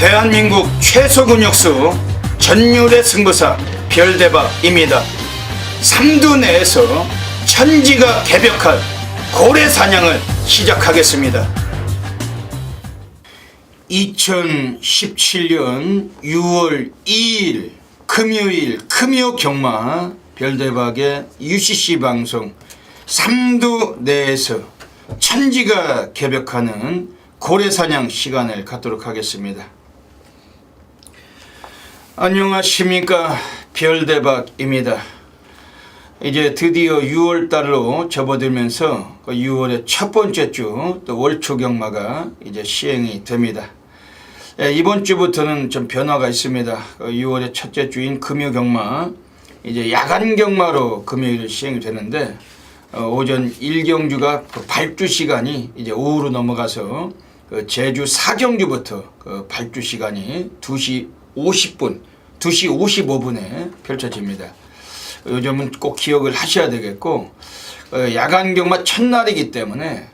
대한민국 최소 근육수 전율의 승부사 별대박입니다. 삼두 내에서 천지가 개벽한 고래 사냥을 시작하겠습니다. 2017년 6월 2일 금요일 금요 경마 별대박의 UCC 방송 삼두 내에서 천지가 개벽하는 고래 사냥 시간을 갖도록 하겠습니다. 안녕하십니까, 별대박입니다. 이제 드디어 6월달로 접어들면서 6월의 첫 번째 주 또 월초 경마가 이제 시행이 됩니다. 이번 주부터는 좀 변화가 있습니다. 6월의 첫째 주인 금요 경마 이제 야간 경마로 금요일 시행이 되는데 오전 1경주가 발주 시간이 이제 오후로 넘어가서 제주 4경주부터 발주 시간이 2시 50분, 2시 55분에 펼쳐집니다. 요즘은 꼭 기억을 하셔야 되겠고, 야간 경마 첫날이기 때문에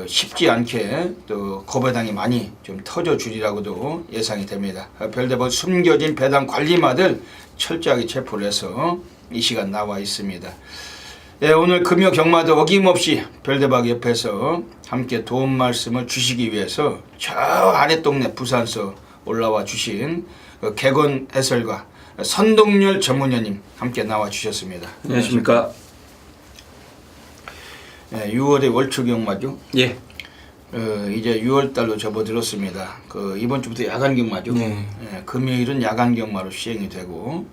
쉽지 않게 또 거배당이 많이 좀 터져주리라고도 예상이 됩니다. 별대박 숨겨진 배당 관리마들 철저하게 체포를 해서 이 시간 나와 있습니다. 오늘 금요 경마도 어김없이 별대박 옆에서 함께 도움 말씀을 주시기 위해서 저 아랫동네 부산서 올라와 주신 개건 해설가 선동열 전문위원님 함께 나와 주셨습니다. 안녕하십니까. 6월의 월초 경마죠. 예. 이제 6월달로 접어들었습니다. 이번 주부터 야간 경마죠. 네. 금요일은 야간 경마로 시행이 되고,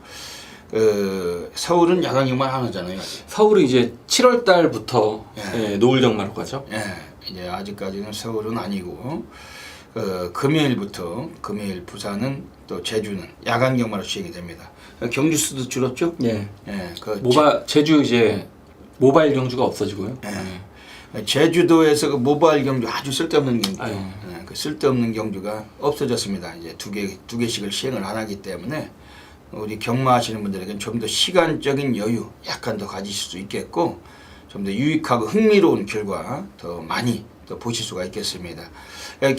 서울은 야간 경마 안 하잖아요. 서울은 이제 7월 달부터 노을 경마로 가죠. 이제 아직까지는 서울은 아니고, 금요일부터 부산은 또 제주는 야간 경마로 시행이 됩니다. 경주 수도 줄었죠? 예. 제주 이제 모바일 경주가 없어지고요. 제주도에서 모바일 경주 아주 쓸데없는 경주, 그 쓸데없는 경주가 없어졌습니다. 이제 두 개씩을 시행을 안 하기 때문에 우리 경마하시는 분들에게는 좀 더 시간적인 여유 약간 더 가지실 수 있겠고, 좀 더 유익하고 흥미로운 결과 더 많이 또 보실 수가 있겠습니다.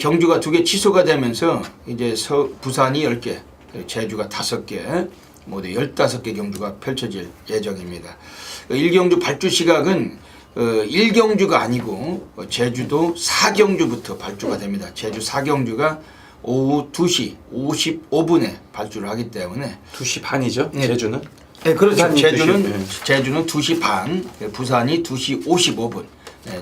경주가 2개 취소가 되면서 이제 부산이 10개, 제주가 5개, 모두 15개 경주가 펼쳐질 예정입니다. 1경주 발주 시각은 1경주가 아니고 제주도 4경주부터 발주가 됩니다. 제주 4경주가 오후 2시 55분에 발주를 하기 때문에 2시 반이죠? 제주는? 네, 그렇죠. 제주는 2시 반, 부산이 2시 55분,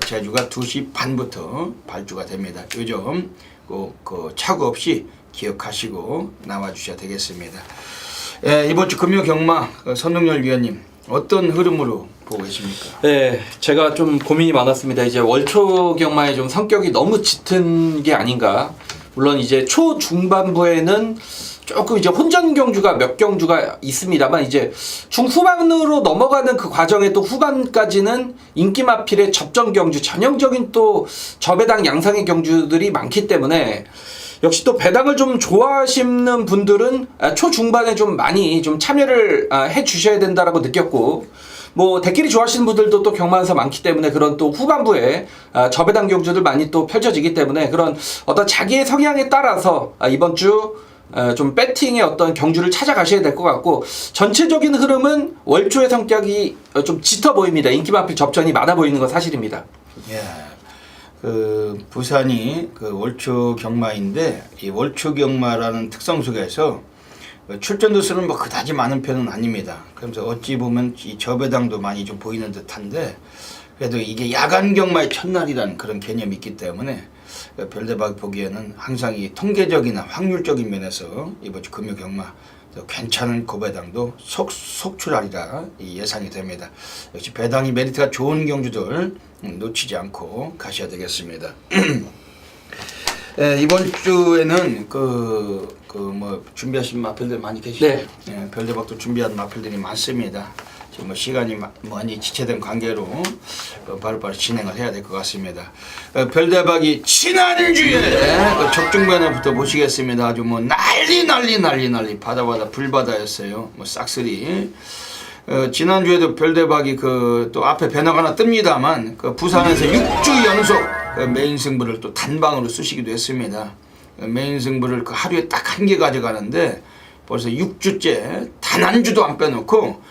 제주가 2시 반부터 발주가 됩니다. 요즘 그 착오 없이 기억하시고 나와 주셔야 되겠습니다. 이번 주 금요 경마 선동열 위원님 어떤 흐름으로 보고 계십니까? 네, 제가 좀 고민이 많았습니다. 이제 월초 경마의 좀 성격이 너무 짙은 게 아닌가. 물론 이제 초 중반부에는 조금 이제 혼전 경주가 몇 경주가 있습니다만 이제 중후반으로 넘어가는 그 과정에 또 후반까지는 인기 마필의 접전 경주, 전형적인 또 저배당 양상의 경주들이 많기 때문에 역시 또 배당을 좀 좋아하시는 분들은 초중반에 좀 많이 좀 참여를 해 주셔야 된다라고 느꼈고, 뭐 대끼리 좋아하시는 분들도 또 경마에서 많기 때문에 그런 또 후반부에 저배당 경주들 많이 또 펼쳐지기 때문에 그런 어떤 자기의 성향에 따라서 이번 주 좀 배팅의 어떤 경주를 찾아가셔야 될 것 같고, 전체적인 흐름은 월초의 성격이 좀 짙어 보입니다. 인기 마필 접전이 많아 보이는 건 사실입니다. 부산이 월초 경마인데 이 월초 경마라는 특성 속에서 출전도 수는 뭐 그다지 많은 편은 아닙니다. 그래서 어찌 보면 이 저배당도 많이 좀 보이는 듯한데, 그래도 이게 야간 경마의 첫날이라는 그런 개념이 있기 때문에 별대박 보기에는 항상 이 통계적이나 확률적인 면에서 이번 주 금요 경마 괜찮은 고배당도 속출하리라 예상이 됩니다. 역시 배당이 메리트가 좋은 경주들 놓치지 않고 가셔야 되겠습니다. 이번 주에는 뭐 준비하신 마필들 많이 계시죠? 네. 별대박도 준비한 마필들이 많습니다. 지금 뭐 시간이 많이 지체된 관계로 바로바로 진행을 해야 될 것 같습니다. 별대박이 지난주에 적중반에부터 보시겠습니다. 아주 뭐 난리 바다 불바다였어요. 뭐 싹쓸이. 지난주에도 별대박이 또 앞에 배너가 하나 뜹니다만 부산에서 6주 연속 메인 승부를 또 단방으로 쑤시기도 했습니다. 메인 승부를 그 하루에 딱 한 개 가져가는데 벌써 6주째 단 한 주도 안 빼놓고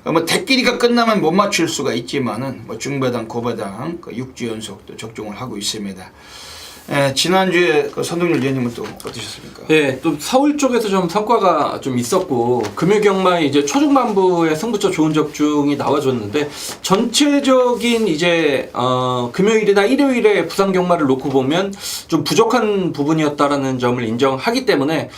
뭐 대끼리가 끝나면 못 맞출 수가 있지만은 뭐 중배당 고배당 그 6주 연속 또 적중을 하고 있습니다. 지난주에 그 선동열 위원님은 또 어떠셨습니까? 예, 또 서울 쪽에서 좀 성과가 좀 있었고 금요경마에 이제 초중반부의 승부처 좋은 적중이 나와줬는데 전체적인 이제 금요일이나 일요일에 부산 경마를 놓고 보면 좀 부족한 부분이었다라는 점을 인정하기 때문에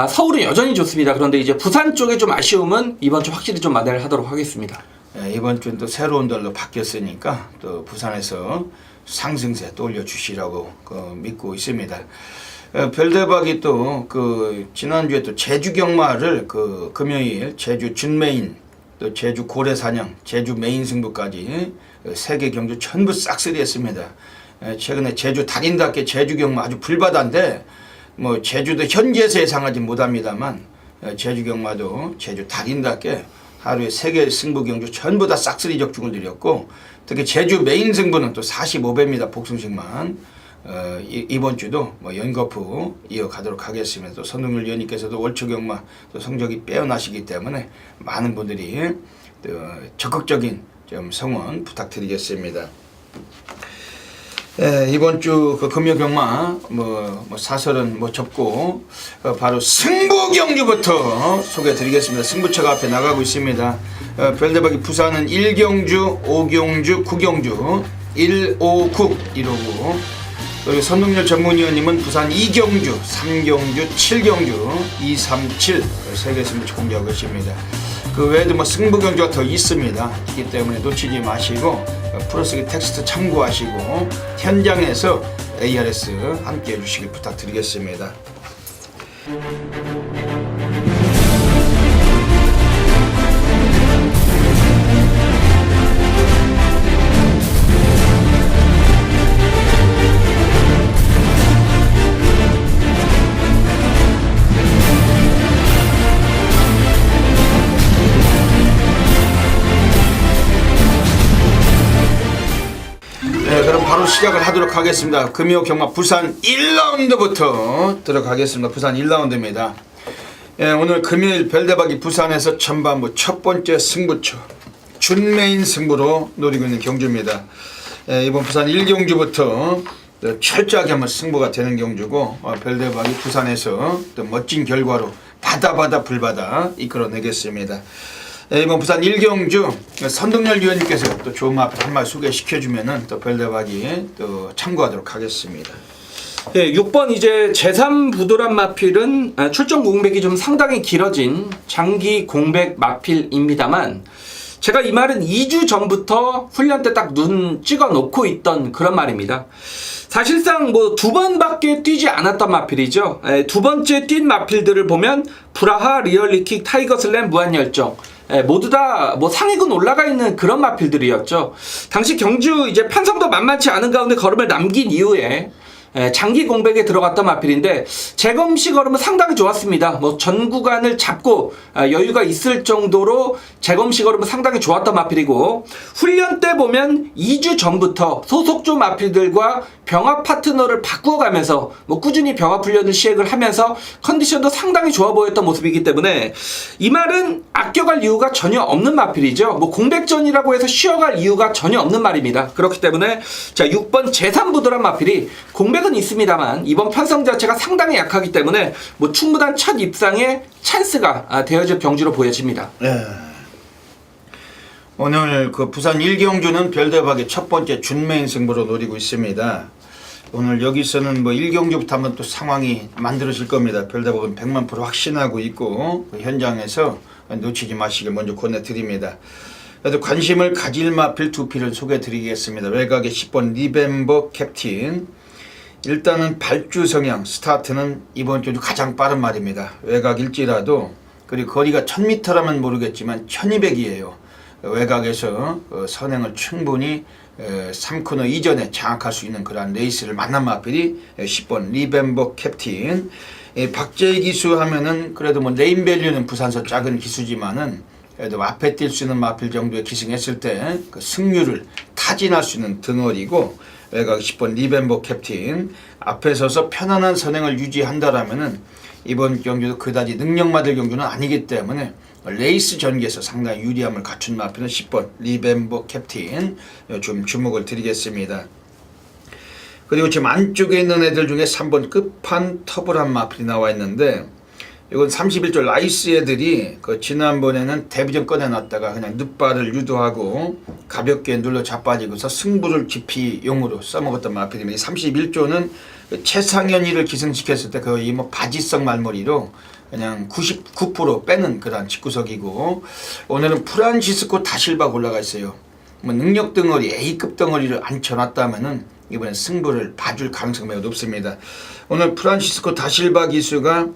서울은 여전히 좋습니다. 그런데 이제 부산 쪽에 좀 아쉬움은 이번 주 확실히 좀 만회를 하도록 하겠습니다. 이번 주는 또 새로운 달로 바뀌었으니까 또 부산에서 상승세 또 올려주시라고 믿고 있습니다. 별대박이 또 그 지난주에 또 제주 경마를 그 금요일 제주 준메인 또 제주 고래사냥 제주 메인 승부까지 세 개 경주 전부 싹쓸이 했습니다. 최근에 제주 달인답게 제주 경마 아주 불바다인데 뭐 제주도 현지에서 예상하지 못합니다만 제주 경마도 제주 달인답게 하루에 3개 승부 경주 전부 다 싹쓸이 적중을 드렸고 특히 제주 메인 승부는 또 45배입니다. 복승식만 이번 주도 뭐 연거푸 이어가도록 하겠습니다. 또 선동열 위원님께서도 월초 경마 또 성적이 빼어나시기 때문에 많은 분들이 또 적극적인 좀 성원 부탁드리겠습니다. 이번 주 그 금요 경마 뭐 사설은 뭐 접고 바로 승부 경주부터 소개해드리겠습니다. 승부처가 앞에 나가고 있습니다. 별대박이 부산은 1경주, 5경주, 9경주 1, 5, 9 이러고 그리고 선동열 전문위원님은 부산 2경주, 3경주, 7경주 2, 3, 7 세 개 승부처 공개하고 계십니다. 그 외에도 뭐 승부 경주가 더 있습니다. 있기 때문에 놓치지 마시고 프로스기 텍스트 참고하시고 현장에서 ARS 함께 해주시길 부탁드리겠습니다. 그럼 바로 시작을 하도록 하겠습니다. 금요 경마 부산 1라운드부터 들어가겠습니다. 부산 1라운드입니다. 오늘 금요일 별대박이 부산에서 전반부 첫 번째 승부처 준메인 승부로 노리고 있는 경주입니다. 이번 부산 1경주부터 철저하게 한번 승부가 되는 경주고 별대박이 부산에서 또 멋진 결과로 바다 불바다 이끌어내겠습니다. 이번 부산 1경주 선동열 위원님께서 또 좋은 마필 한 마리 소개시켜주면은 또 별대박이 또 참고하도록 하겠습니다. 네, 6번 이제 제3부도란 마필은 출전 공백이 좀 상당히 길어진 장기 공백 마필입니다만 제가 이 말은 2주 전부터 훈련 때 딱 눈 찍어 놓고 있던 그런 말입니다. 사실상 뭐 2번밖에 뛰지 않았던 마필이죠. 두 번째 뛴 마필들을 보면 브라하, 리얼리킥, 타이거슬램, 무한열정 모두 다 뭐 상위군 올라가 있는 그런 마필들이었죠. 당시 경주 이제 판성도 만만치 않은 가운데 걸음을 남긴 이후에 장기 공백에 들어갔던 마필인데 재검시 걸음은 상당히 좋았습니다. 뭐 전 구간을 잡고 여유가 있을 정도로 재검시 걸음은 상당히 좋았던 마필이고 훈련 때 보면 2주 전부터 소속조 마필들과 병합 파트너를 바꾸어가면서 뭐 꾸준히 병합 훈련을 시행을 하면서 컨디션도 상당히 좋아 보였던 모습이기 때문에 이 말은 아껴갈 이유가 전혀 없는 마필이죠. 뭐 공백전이라고 해서 쉬어갈 이유가 전혀 없는 말입니다. 그렇기 때문에 자 6번 제3부도란 마필이 공백은 있습니다만 이번 편성 자체가 상당히 약하기 때문에 뭐 충분한 첫 입상의 찬스가 되어질 경주로 보여집니다. 오늘 그 부산 1경주는 별대박의 첫 번째 준메인 승부로 노리고 있습니다. 오늘 여기서는 뭐 1경주부터 한번 또 상황이 만들어질 겁니다. 별대박은 100만% 확신하고 있고 그 현장에서 놓치지 마시길 먼저 권해드립니다. 그래도 관심을 가질 마필 두 필을 소개해드리겠습니다. 외곽의 10번 리벤버 캡틴. 일단은 발주 성향 스타트는 이번 주 가장 빠른 말입니다. 외곽일지라도 그리고 거리가 1000m라면 모르겠지만 1200이에요. 외곽에서 선행을 충분히 3코너 이전에 장악할 수 있는 그러한 레이스를 만난 마필이 10번 리벤버 캡틴. 박재희 기수 하면은 그래도 뭐 네임밸류는 부산서 작은 기수지만은 그래도 앞에 뛸 수 있는 마필 정도에 기승했을 때 그 승률을 타진할 수 있는 등어리고 외곽 10번 리벤버 캡틴. 앞에 서서 편안한 선행을 유지한다라면은 이번 경기도 그다지 능력마들 경기는 아니기 때문에 레이스 전개에서 상당히 유리함을 갖춘 마필은 10번 리벤버 캡틴 좀 주목을 드리겠습니다. 그리고 지금 안쪽에 있는 애들 중에 3번 끝판 터블한 마필이 나와 있는데, 이건 31조 라이스 애들이 그 지난번에는 데뷔전 꺼내놨다가 그냥 늑발을 유도하고 가볍게 눌러 자빠지고서 승부를 기피용으로 써먹었던 마필입니다. 31조는 최상현이를 기승시켰을 때 거의 뭐 바지성 말머리로 그냥 99% 빼는 그런 직구석이고, 오늘은 프란시스코 다실바 올라가 있어요. 뭐 능력 덩어리 A급 덩어리를 앉혀놨다면은 이번엔 승부를 봐줄 가능성이 매우 높습니다. 오늘 프란시스코 다실바 기수가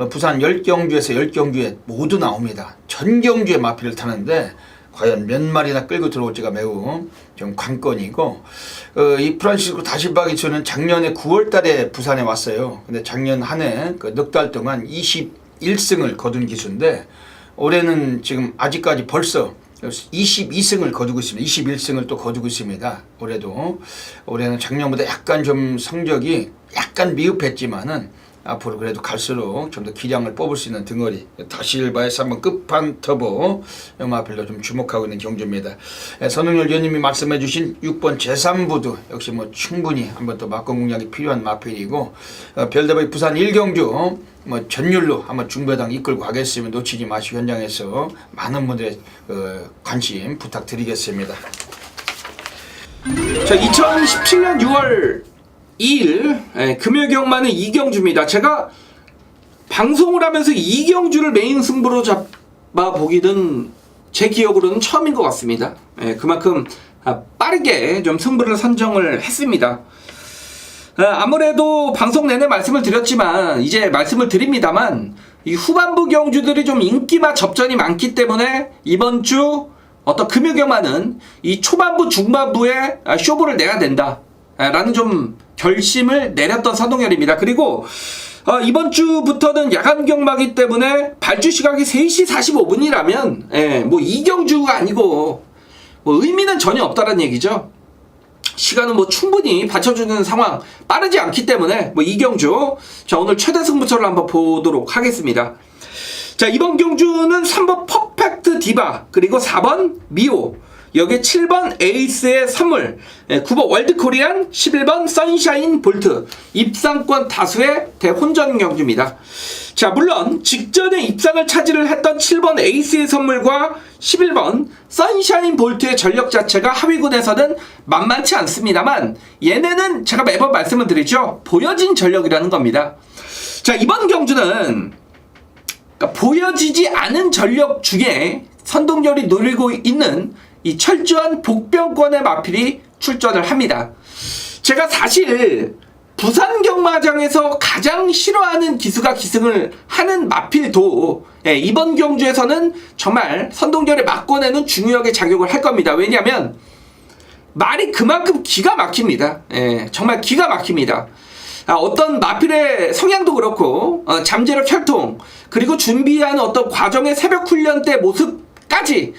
부산 10경주에서 10경주에 모두 나옵니다. 전 경주에 마필을 타는데 과연 몇 마리나 끌고 들어올지가 매우 좀 관건이고, 이 프란시스코 다실바 기수는 작년에 9월 달에 부산에 왔어요. 근데 작년 한 해 그 넉 달 동안 21승을 거둔 기수인데, 올해는 지금 아직까지 벌써 22승을 거두고 있습니다. 21승을 또 거두고 있습니다. 올해는 작년보다 약간 좀 성적이 약간 미흡했지만은 앞으로 그래도 갈수록 좀 더 기량을 뽑을 수 있는 등어리 다실바에서 한번 끝판 터보 마필로 좀 주목하고 있는 경주입니다. 선흥열 위원님이 말씀해 주신 6번 제3부도 역시 뭐 충분히 한번 또 막권 공략이 필요한 마필이고, 별대박이 부산 1경주 뭐 전율로 한번 중배당 이끌고 가겠으면 놓치지 마시고 현장에서 많은 분들의 관심 부탁드리겠습니다. 자, 2017년 6월 2일 금요경마는 이경주입니다. 제가 방송을 하면서 이경주를 메인 승부로 잡아보기는 제 기억으로는 처음인 것 같습니다. 그만큼 빠르게 좀 승부를 선정을 했습니다. 아무래도 방송 내내 말씀을 드렸지만 이제 말씀을 드립니다만, 이 후반부 경주들이 좀 인기와 접전이 많기 때문에 이번 주 어떤 금요경마는 이 초반부 중반부에 쇼부를 내야 된다 라는 좀 결심을 내렸던 선동열입니다. 그리고 이번 주부터는 야간 경마기 때문에 발주 시각이 3시 45분이라면 뭐 이경주가 아니고 뭐 의미는 전혀 없다는 얘기죠. 시간은 뭐 충분히 받쳐주는 상황, 빠르지 않기 때문에 뭐 이경주, 자 오늘 최대 승부처를 한번 보도록 하겠습니다. 자, 이번 경주는 3번 퍼펙트 디바, 그리고 4번 미오, 여기 7번 에이스의 선물, 9번 월드코리안, 11번 선샤인 볼트, 입상권 다수의 대혼전 경주입니다. 자, 물론 직전에 입상을 차지를 했던 7번 에이스의 선물과 11번 선샤인 볼트의 전력 자체가 하위군에서는 만만치 않습니다만, 얘네는 제가 매번 말씀을 드리죠, 보여진 전력이라는 겁니다. 자, 이번 경주는 그러니까 보여지지 않은 전력 중에 선동열이 노리고 있는 이 철저한 복병권의 마필이 출전을 합니다. 제가 사실 부산 경마장에서 가장 싫어하는 기수가 기승을 하는 마필도 이번 경주에서는 정말 선동열의 막권에는 중요하게 작용을 할 겁니다. 왜냐하면 말이 그만큼 기가 막힙니다. 정말 기가 막힙니다. 어떤 마필의 성향도 그렇고 잠재력 혈통, 그리고 준비하는 어떤 과정의 새벽 훈련 때 모습까지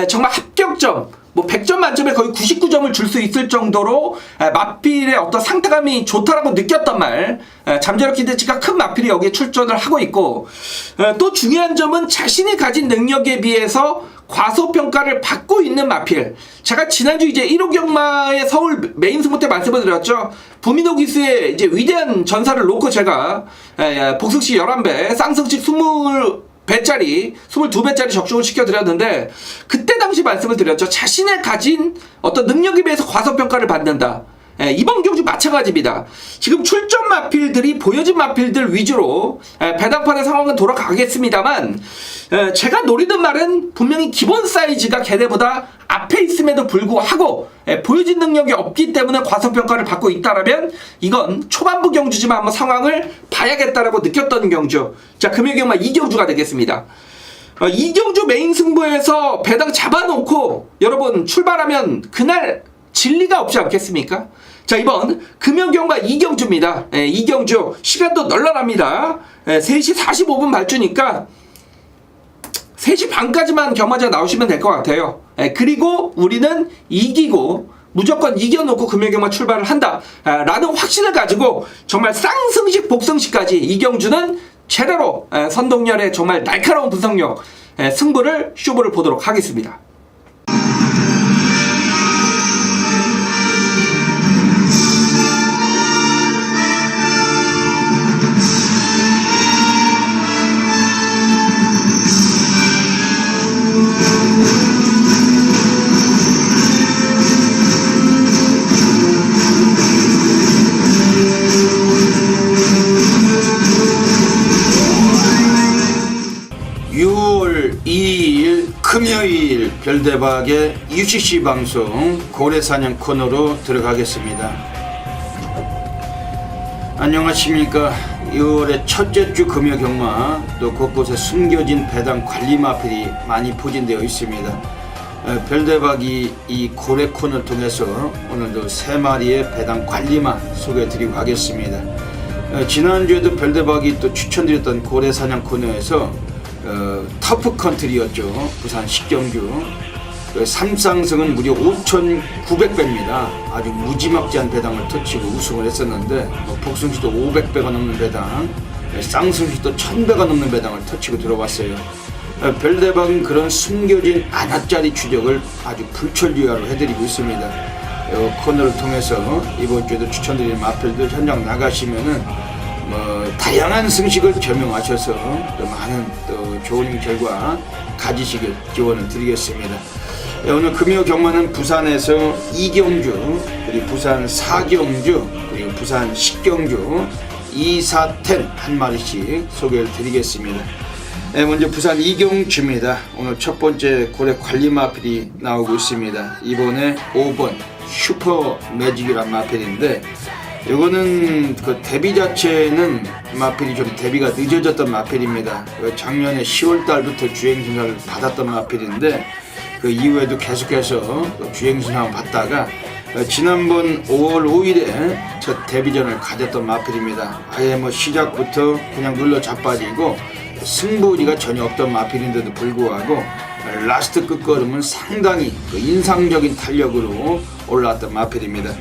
정말 합격점, 뭐 100점 만점에 거의 99점을 줄 수 있을 정도로 마필의 어떤 상태감이 좋다라고 느꼈던 말, 잠재력 기대치가 큰 마필이 여기에 출전을 하고 있고, 또 중요한 점은 자신이 가진 능력에 비해서 과소평가를 받고 있는 마필. 제가 지난주 이제 1호 경마의 서울 메인 승부 때 말씀을 드렸죠. 부민호 기수의 이제 위대한 전사를 놓고 제가 복승시 11배, 쌍승시 20배짜리, 22배짜리 적중을 시켜드렸는데, 그때 당시 말씀을 드렸죠. 자신의 가진 어떤 능력에 비해서 과소평가를 받는다. 이번 경주 마찬가지입니다. 지금 출전 마필들이 보여진 마필들 위주로 배당판의 상황은 돌아가겠습니다만, 제가 노리는 말은 분명히 기본 사이즈가 걔네보다 앞에 있음에도 불구하고 보여진 능력이 없기 때문에 과소평가를 받고 있다라면 이건 초반부 경주지만 한번 상황을 봐야겠다라고 느꼈던 경주. 자, 금요경마 이경주가 되겠습니다. 이경주 메인 승부에서 배당 잡아놓고 여러분 출발하면 그날 진리가 없지 않겠습니까? 자, 이번 금요경마 이경주입니다. 이경주 시간도 널널합니다. 3시 45분 발주니까 3시 반까지만 경마장 나오시면 될 것 같아요. 그리고 우리는 이기고 무조건 이겨놓고 금요경마 출발을 한다라는 확신을 가지고 정말 쌍승식 복승식까지 이경주는 제대로 선동열의 정말 날카로운 분석력 승부를 쇼부를 보도록 하겠습니다. 금요일 별대박의 UCC 방송 고래사냥 코너로 들어가겠습니다. 안녕하십니까. 6월의 첫째 주 금요경마, 또 곳곳에 숨겨진 배당 관리 마필이 많이 포진되어 있습니다. 별대박이 이 고래 코너를 통해서 오늘도 3마리의 배당 관리마 소개해드리고 가겠습니다. 지난주에도 별대박이 또 추천드렸던 고래사냥 코너에서 터프 컨트리였죠. 부산 식경주. 삼상승은 무려 5,900배입니다. 아주 무지막지한 배당을 터치고 우승을 했었는데, 복승시도 500배가 넘는 배당, 쌍승시도 1,000배가 넘는 배당을 터치고 들어왔어요. 별대박은 그런 숨겨진 안하짜리 추적을 아주 불철주야로 해드리고 있습니다. 코너를 통해서 이번 주에도 추천드리는 마필들 현장 나가시면은 다양한 승식을 겸용하셔서 또 많은 또 좋은 결과 가지시길 기원을 드리겠습니다. 오늘 금요 경마는 부산에서 이경주, 그리고 부산 사경주, 그리고 부산 식경주, 이사텐 한 마리씩 소개를 드리겠습니다. 먼저 부산 이경주입니다. 오늘 첫 번째 고래 관리 마필이 나오고 있습니다. 이번에 5번 슈퍼 매직이란 마필인데, 이거는 그 데뷔 자체는 마필이 좀 데뷔가 늦어졌던 마필입니다. 작년에 10월 달부터 주행신화를 받았던 마필인데, 그 이후에도 계속해서 주행신화 받다가 지난번 5월 5일에 첫 데뷔전을 가졌던 마필입니다. 아예 시작부터 그냥 눌러 자빠지고 승부리가 전혀 없던 마필인데도 불구하고 라스트 끝걸음은 상당히 인상적인 탄력으로 올라왔던 마필입니다.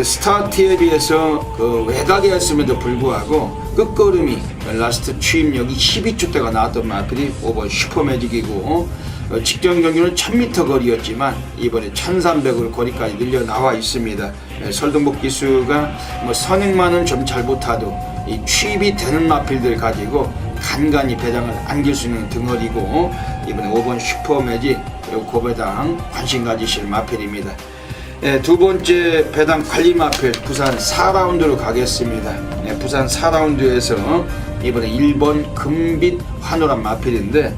스타트에 비해서 외곽에 했음에도 불구하고 끝걸음이 라스트 추임력이 12초대가 나왔던 마필이 5번 슈퍼매직이고, 직전 경기는 1000m 거리였지만 이번에 1300으로 거리까지 늘려 나와 있습니다. 설동복 기수가 선행만은 좀 잘 못하도 이 취입이 되는 마필들 가지고 간간히 배당을 안길 수 있는 등어리고, 이번에 5번 슈퍼매직 고배당 관심 가지실 마필입니다. 두 번째 배당 관리 마필 부산 4라운드로 가겠습니다. 부산 4라운드에서 이번에 1번 금빛 환호란 마필인데,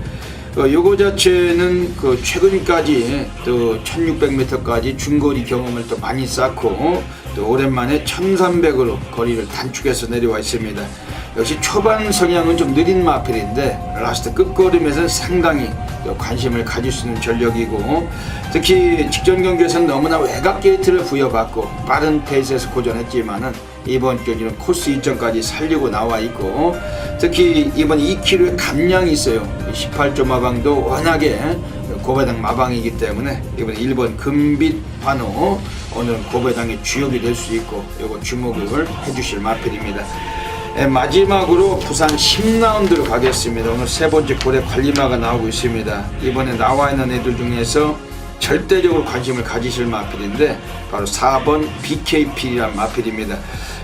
요거 자체는 최근까지 또 1600m까지 중거리 경험을 또 많이 쌓고 또 오랜만에 1300으로 거리를 단축해서 내려와 있습니다. 역시 초반 성향은 좀 느린 마필인데 라스트 끝걸음에서는 상당히 또 관심을 가질 수 있는 전력이고, 특히 직전 경기에서는 너무나 외곽 게이트를 부여받고 빠른 페이스에서 고전했지만은 이번 경기는 코스 이점까지 살리고 나와 있고, 특히 이번 2km의 감량이 있어요. 18조 마방도 워낙에 고배당 마방이기 때문에 이번에 1번 금빛 환호, 오늘은 고배당의 주역이 될 수 있고 이거 주목을 해주실 마필입니다. 마지막으로 부산 10라운드로 가겠습니다. 오늘 세 번째 고래 관리마가 나오고 있습니다. 이번에 나와 있는 애들 중에서 절대적으로 관심을 가지실 마필인데 바로 4번 BKP라는 마필입니다.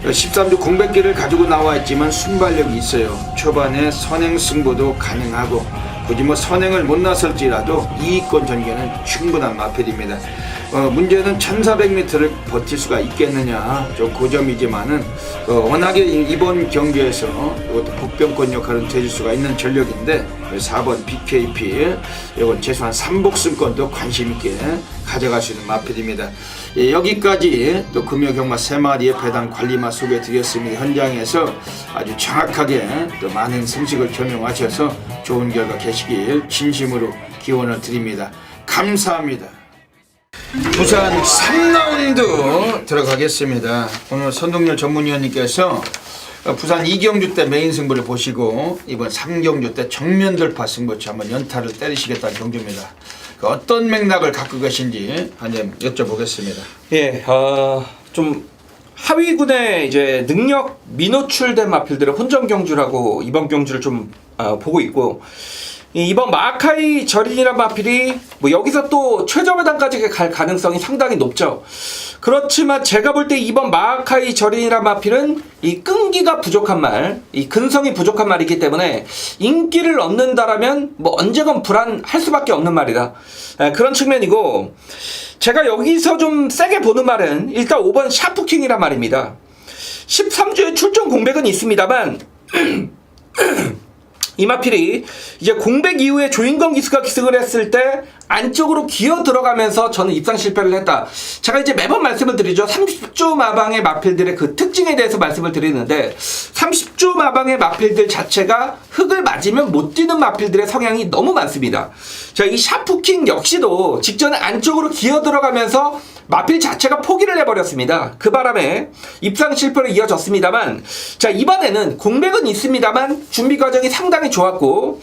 13주 공백기를 가지고 나와 있지만 순발력이 있어요. 초반에 선행 승부도 가능하고 굳이 선행을 못 나설지라도 이익권 전개는 충분한 마필입니다. 문제는 1400m를 버틸 수가 있겠느냐, 좀 고점이지만은 워낙에 이번 경기에서 이것도 복병권 역할을 해줄 수가 있는 전력인데 4번 BKP 이건 최소한 3복승권도 관심 있게 가져갈 수 있는 마필입니다. 여기까지 또 금요경마 3마리의 배당 관리마 소개해 드렸습니다. 현장에서 아주 정확하게 또 많은 승식을 겸용하셔서 좋은 결과 계시길 진심으로 기원을 드립니다. 감사합니다. 부산 3라운드 들어가겠습니다. 오늘 선동열 전문위원님께서 부산 2경주 때 메인 승부를 보시고 이번 3경주 때 정면 돌파 승부처 한번 연타를 때리시겠다는 경주입니다. 그 어떤 맥락을 갖고 계신지 한번 여쭤보겠습니다. 예, 좀 하위군의 이제 능력 미노출된 마필들의 혼전 경주라고 이번 경주를 좀 보고 있고, 이번 마카이 절인이란 마필이 뭐 여기서 또 최저배당까지 갈 가능성이 상당히 높죠. 그렇지만 제가 볼 때 이번 마카이 절인이란 마필은 이 끈기가 부족한 말, 이 근성이 부족한 말이기 때문에 인기를 얻는다라면 뭐 언제건 불안할 수밖에 없는 말이다. 그런 측면이고, 제가 여기서 좀 세게 보는 말은 일단 5번 샤프킹이란 말입니다. 13주에 출전 공백은 있습니다만 이 마필이 이제 공백 이후에 조인건 기수가 기승을 했을 때 안쪽으로 기어 들어가면서 저는 입상 실패를 했다. 제가 이제 매번 말씀을 드리죠. 30조 마방의 마필들의 그 특징에 대해서 말씀을 드리는데, 30조 마방의 마필들 자체가 흙을 맞으면 못 뛰는 마필들의 성향이 너무 많습니다. 자, 이 샤프킹 역시도 직전에 안쪽으로 기어 들어가면서 마필 자체가 포기를 해버렸습니다. 그 바람에 입상 실패로 이어졌습니다만, 자, 이번에는 공백은 있습니다만 준비 과정이 상당히 좋았고,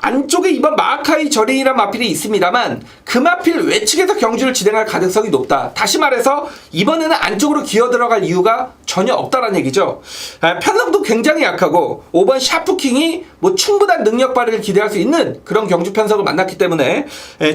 안쪽에 이번 마카이 절인이란 마필이 있습니다만 그 마필 외측에서 경주를 진행할 가능성이 높다. 다시 말해서 이번에는 안쪽으로 기어 들어갈 이유가 전혀 없다라는 얘기죠. 편성도 굉장히 약하고 5번 샤프킹이 뭐 충분한 능력 발휘를 기대할 수 있는 그런 경주 편성을 만났기 때문에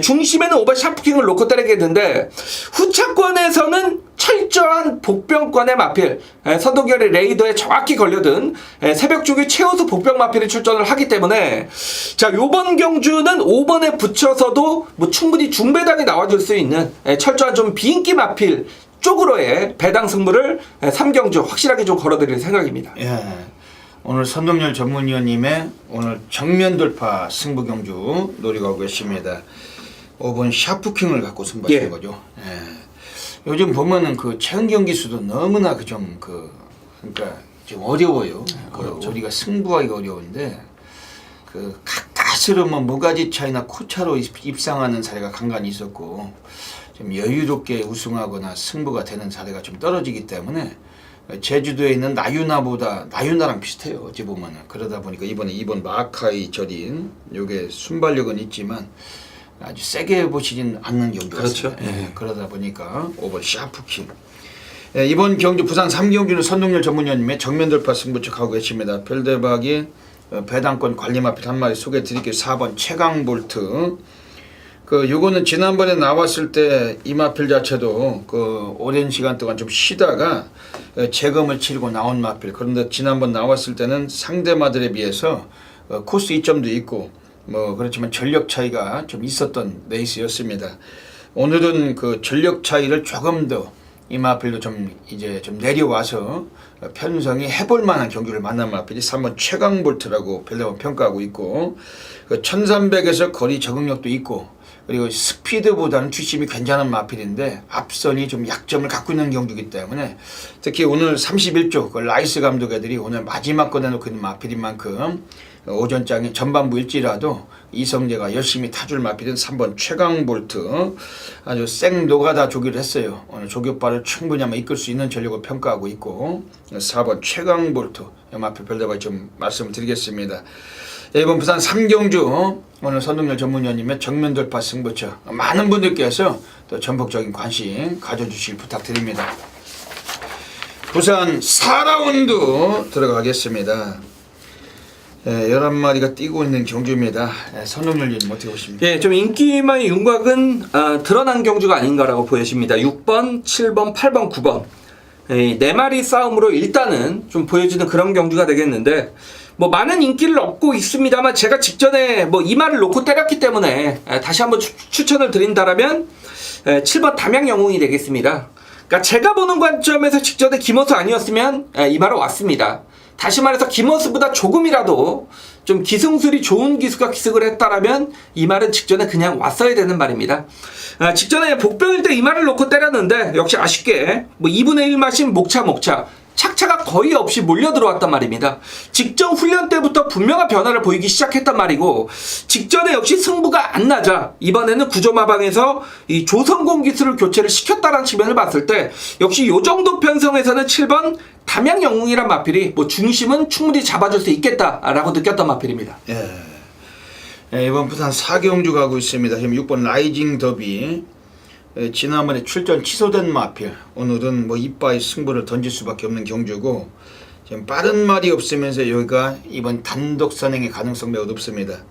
중심에는 5번 샤프킹을 놓고 때리겠는데, 후차권에서는 철저한 복병권의 마필, 서도결의 레이더에 정확히 걸려든 새벽 쪽에 최우수 복병 마필이 출전을 하기 때문에, 자, 요번 경주는 5번에 붙여서도 뭐 충분히 중배당이 나와줄 수 있는 철저한 좀 비인기 마필 쪽으로의 배당 승부를 3경주 확실하게 좀 걸어드릴 생각입니다. 예. 오늘 선동열 전문위원님의 오늘 정면 돌파 승부 경주 노리고 계십니다. 5번 샤프킹을 갖고 승부하신 예. 거죠. 예. 요즘 보면은 그 최은 경기 수도 너무나 그러니까 좀 어려워요. 우리가 승부하기가 어려운데, 그 가까스로 뭐 모가지 차이나 코차로 입상하는 사례가 간간히 있었고, 좀 여유롭게 우승하거나 승부가 되는 사례가 좀 떨어지기 때문에 제주도에 있는 나유나랑 비슷해요. 어찌 보면은. 그러다 보니까 이번에 2번 마카이 절인 요게 순발력은 있지만 아주 세게 보시진 않는 경기였습니다. 그렇죠. 예, 그러다 보니까 5번 샤프킹. 예, 이번 경주 부산 3경주는 선동열 전문위원님의 정면 돌파 승부측 하고 계십니다. 별대박이 배당권 관리 마필 한 마리 소개해 드릴게요. 4번 최강볼트. 요거는 지난번에 나왔을 때 이 마필 자체도 오랜 시간 동안 좀 쉬다가 재검을 치르고 나온 마필. 그런데 지난번 나왔을 때는 상대마들에 비해서 코스 이점도 있고 뭐 그렇지만 전력 차이가 좀 있었던 레이스였습니다. 오늘은 그 전력 차이를 조금 더 이 마필도 좀 내려와서 편성이 해볼 만한 경주를 만난 마필이 3번 최강볼트라고 별다방 평가하고 있고, 1300에서 거리 적응력도 있고, 그리고 스피드보다는 뒷심이 괜찮은 마필인데 앞선이 좀 약점을 갖고 있는 경주이기 때문에, 특히 오늘 31조 라이스 감독 애들이 오늘 마지막 꺼내놓고 있는 마필인 만큼 오전장에 전반부 일지라도 이성재가 열심히 타줄 마필은 3번 최강볼트 아주 생 노가다 조기를 했어요. 오늘 조교빠를 충분히 아마 이끌 수 있는 전력을 평가하고 있고, 4번 최강볼트 마필 별다방 좀 말씀을 드리겠습니다. 이번 부산 3경주 오늘 선동열 전문위원님의 정면 돌파 승부처 많은 분들께서 또 전폭적인 관심 가져주실 부탁드립니다. 부산 4라운드 들어가겠습니다. 11마리가 뛰고 있는 경주입니다. 선동열 위원님 어떻게 보십니까? 예, 좀 인기만의 윤곽은 드러난 경주가 아닌가라고 보여집니다. 6번, 7번, 8번, 9번. 네 마리 싸움으로 일단은 좀 보여지는 그런 경주가 되겠는데, 뭐 많은 인기를 얻고 있습니다만 제가 직전에 뭐 이 말을 놓고 때렸기 때문에 다시 한번 추천을 드린다라면 7번 담양 영웅이 되겠습니다. 그러니까 제가 보는 관점에서 직전에 김어수 아니었으면 이 말은 왔습니다. 다시 말해서 김어수보다 조금이라도 좀 기승술이 좋은 기수가 기승을 했다라면 이 말은 직전에 그냥 왔어야 되는 말입니다. 직전에 복병일 때 이 말을 놓고 때렸는데 역시 아쉽게 뭐 2분의 1 마신 목차 착차가 거의 없이 몰려 들어왔단 말입니다. 직전 훈련 때부터 분명한 변화를 보이기 시작했단 말이고, 직전에 역시 승부가 안 나자 이번에는 구조마방에서 이 조성공 기술을 교체를 시켰다는 측면을 봤을 때 역시 요 정도 편성에서는 7번 담양 영웅이란 마필이 뭐 중심은 충분히 잡아줄 수 있겠다라고 느꼈던 마필입니다. 예. 이번 부산 4경주 가고 있습니다. 지금 6번 라이징 더비. 지난번에 출전 취소된 마필. 오늘은 뭐 이빠이 승부를 던질 수밖에 없는 경주고 지금 빠른 말이 없으면서 여기가 이번 단독 선행의 가능성 매우 높습니다.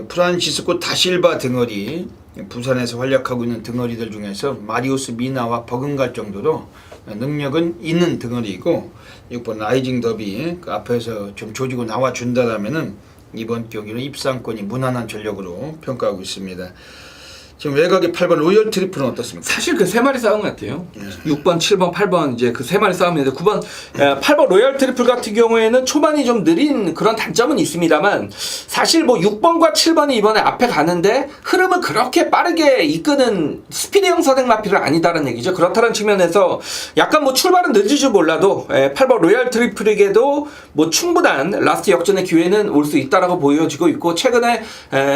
프란시스코 다실바 등어리, 부산에서 활약하고 있는 등어리들 중에서 마리우스 미나와 버금갈 정도로 능력은 있는 등어리이고 6번 라이징 더비 그 앞에서 좀 조지고 나와준다라면은 이번 경기는 입상권이 무난한 전력으로 평가하고 있습니다. 지금 외곽의 8번 로열 트리플은 어떻습니까? 사실 그 세 마리 싸움 같아요. 6번, 7번, 8번 이제 그 세 마리 싸움인데 9번, 8번 로얄 트리플 같은 경우에는 초반이 좀 느린 그런 단점은 있습니다만 사실 뭐 6번과 7번이 이번에 앞에 가는데 흐름을 그렇게 빠르게 이끄는 스피드형 선행 마필은 아니다라는 얘기죠. 그렇다는 측면에서 약간 뭐 출발은 늦을지 몰라도 8번 로얄 트리플에게도 뭐 충분한 라스트 역전의 기회는 올 수 있다라고 보여지고 있고 최근에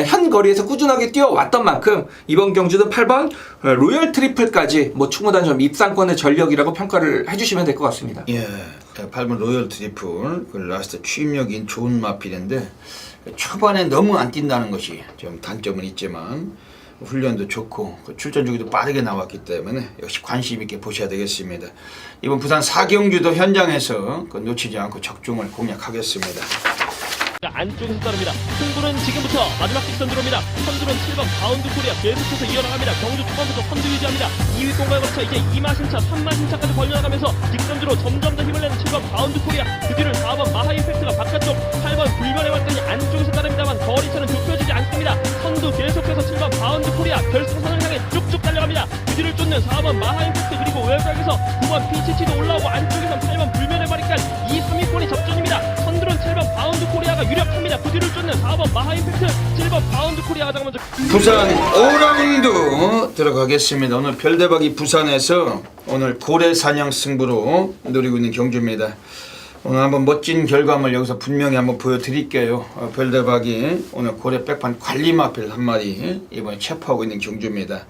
현 거리에서 꾸준하게 뛰어왔던 만큼 이번 경주는 8번 로열 트리플까지 뭐 충분한 좀 입상권의 전력이라고 평가를 해주시면 될 것 같습니다. 예, 8번 로열 트리플 그 라스트 취임력이 좋은 마필인데 초반에 너무 안 뛴다는 것이 좀 단점은 있지만 훈련도 좋고 출전 주기도 빠르게 나왔기 때문에 역시 관심 있게 보셔야 되겠습니다. 이번 부산 4경주도 현장에서 놓치지 않고 적중을 공략하겠습니다. 안쪽에서 따릅니다. 승부는 지금부터 마지막 직선 들어옵니다. 선두는 7번 바운드 코리아 계속해서 이어나갑니다. 경주 초반부터 선두 유지합니다. 2위 공간에 걸쳐 이제 2마신차, 3마신차까지 벌려나가면서 직선주로 점점 더 힘을 내는 7번 바운드 코리아 그 뒤를 4번 마하 이펙트가 바깥쪽 8번 불변의 왔더니 안쪽에서 따릅니다만 거리차는 좁혀지지 않습니다. 선두 계속해서 7번 바운드 코리아 결승선을 향해 쭉쭉 달려갑니다. 그 뒤를 쫓는 4번 마하 이펙트 그리고 외곽에서 9번 피치치도 올라오고 안쪽에서 8번 불변의 마리까지 2, 3위권이 접전입니다. 선두는 7번 바운드 코리아가 유력합니다. 그 뒤를 쫓는 4번 마하임팩트 7번 바운드 코리아가 가장 먼저 부산 5라운드 들어가겠습니다. 오늘 별대박이 부산에서 오늘 고래 사냥 승부로 노리고 있는 경주입니다. 오늘 한번 멋진 결과물 여기서 분명히 한번 보여드릴게요. 별대박이 오늘 고래 백판 관리마필 한 마리 이번에 체포하고 있는 경주입니다.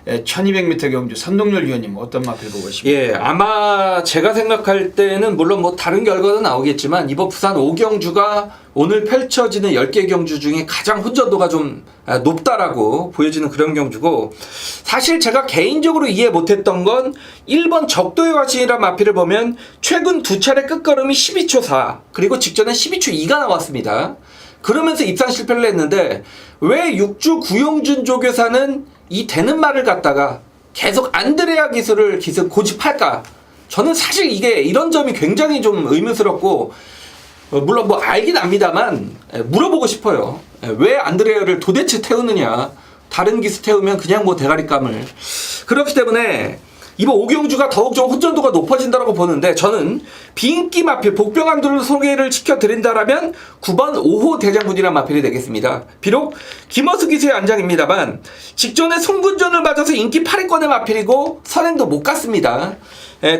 1200m 경주 선동열 위원님 어떤 마필 보고 계십니까? 예, 아마 제가 생각할 때는 물론 뭐 다른 결과도 나오겠지만 이번 부산 5경주가 오늘 펼쳐지는 10개 경주 중에 가장 혼전도가 좀 높다라고 보여지는 그런 경주고 사실 제가 개인적으로 이해 못했던 건 1번 적도의 화신이라는 마필을 보면 최근 두 차례 끝걸음이 12초 4 그리고 직전에 12초 2가 나왔습니다. 그러면서 입상 실패를 했는데 왜 6주 구용준 조교사는 이 되는 말을 갖다가 계속 안드레아 기술을 고집할까? 저는 사실 이게 이런 점이 굉장히 좀 의문스럽고 물론 뭐 알긴 압니다만 물어보고 싶어요. 왜 안드레아를 도대체 태우느냐? 다른 기수 태우면 그냥 뭐 대가리감을 그렇기 때문에 이번 5경주가 더욱 좀 혼전도가 높아진다고 보는데 저는 비인기 마필 복병함들을 소개를 시켜드린다라면 9번 5호 대장군이라는 마필이 되겠습니다. 비록 김어수 기수의 안장입니다만 직전에 송군전을 맞아서 인기 8위권의 마필이고 선행도 못 갔습니다.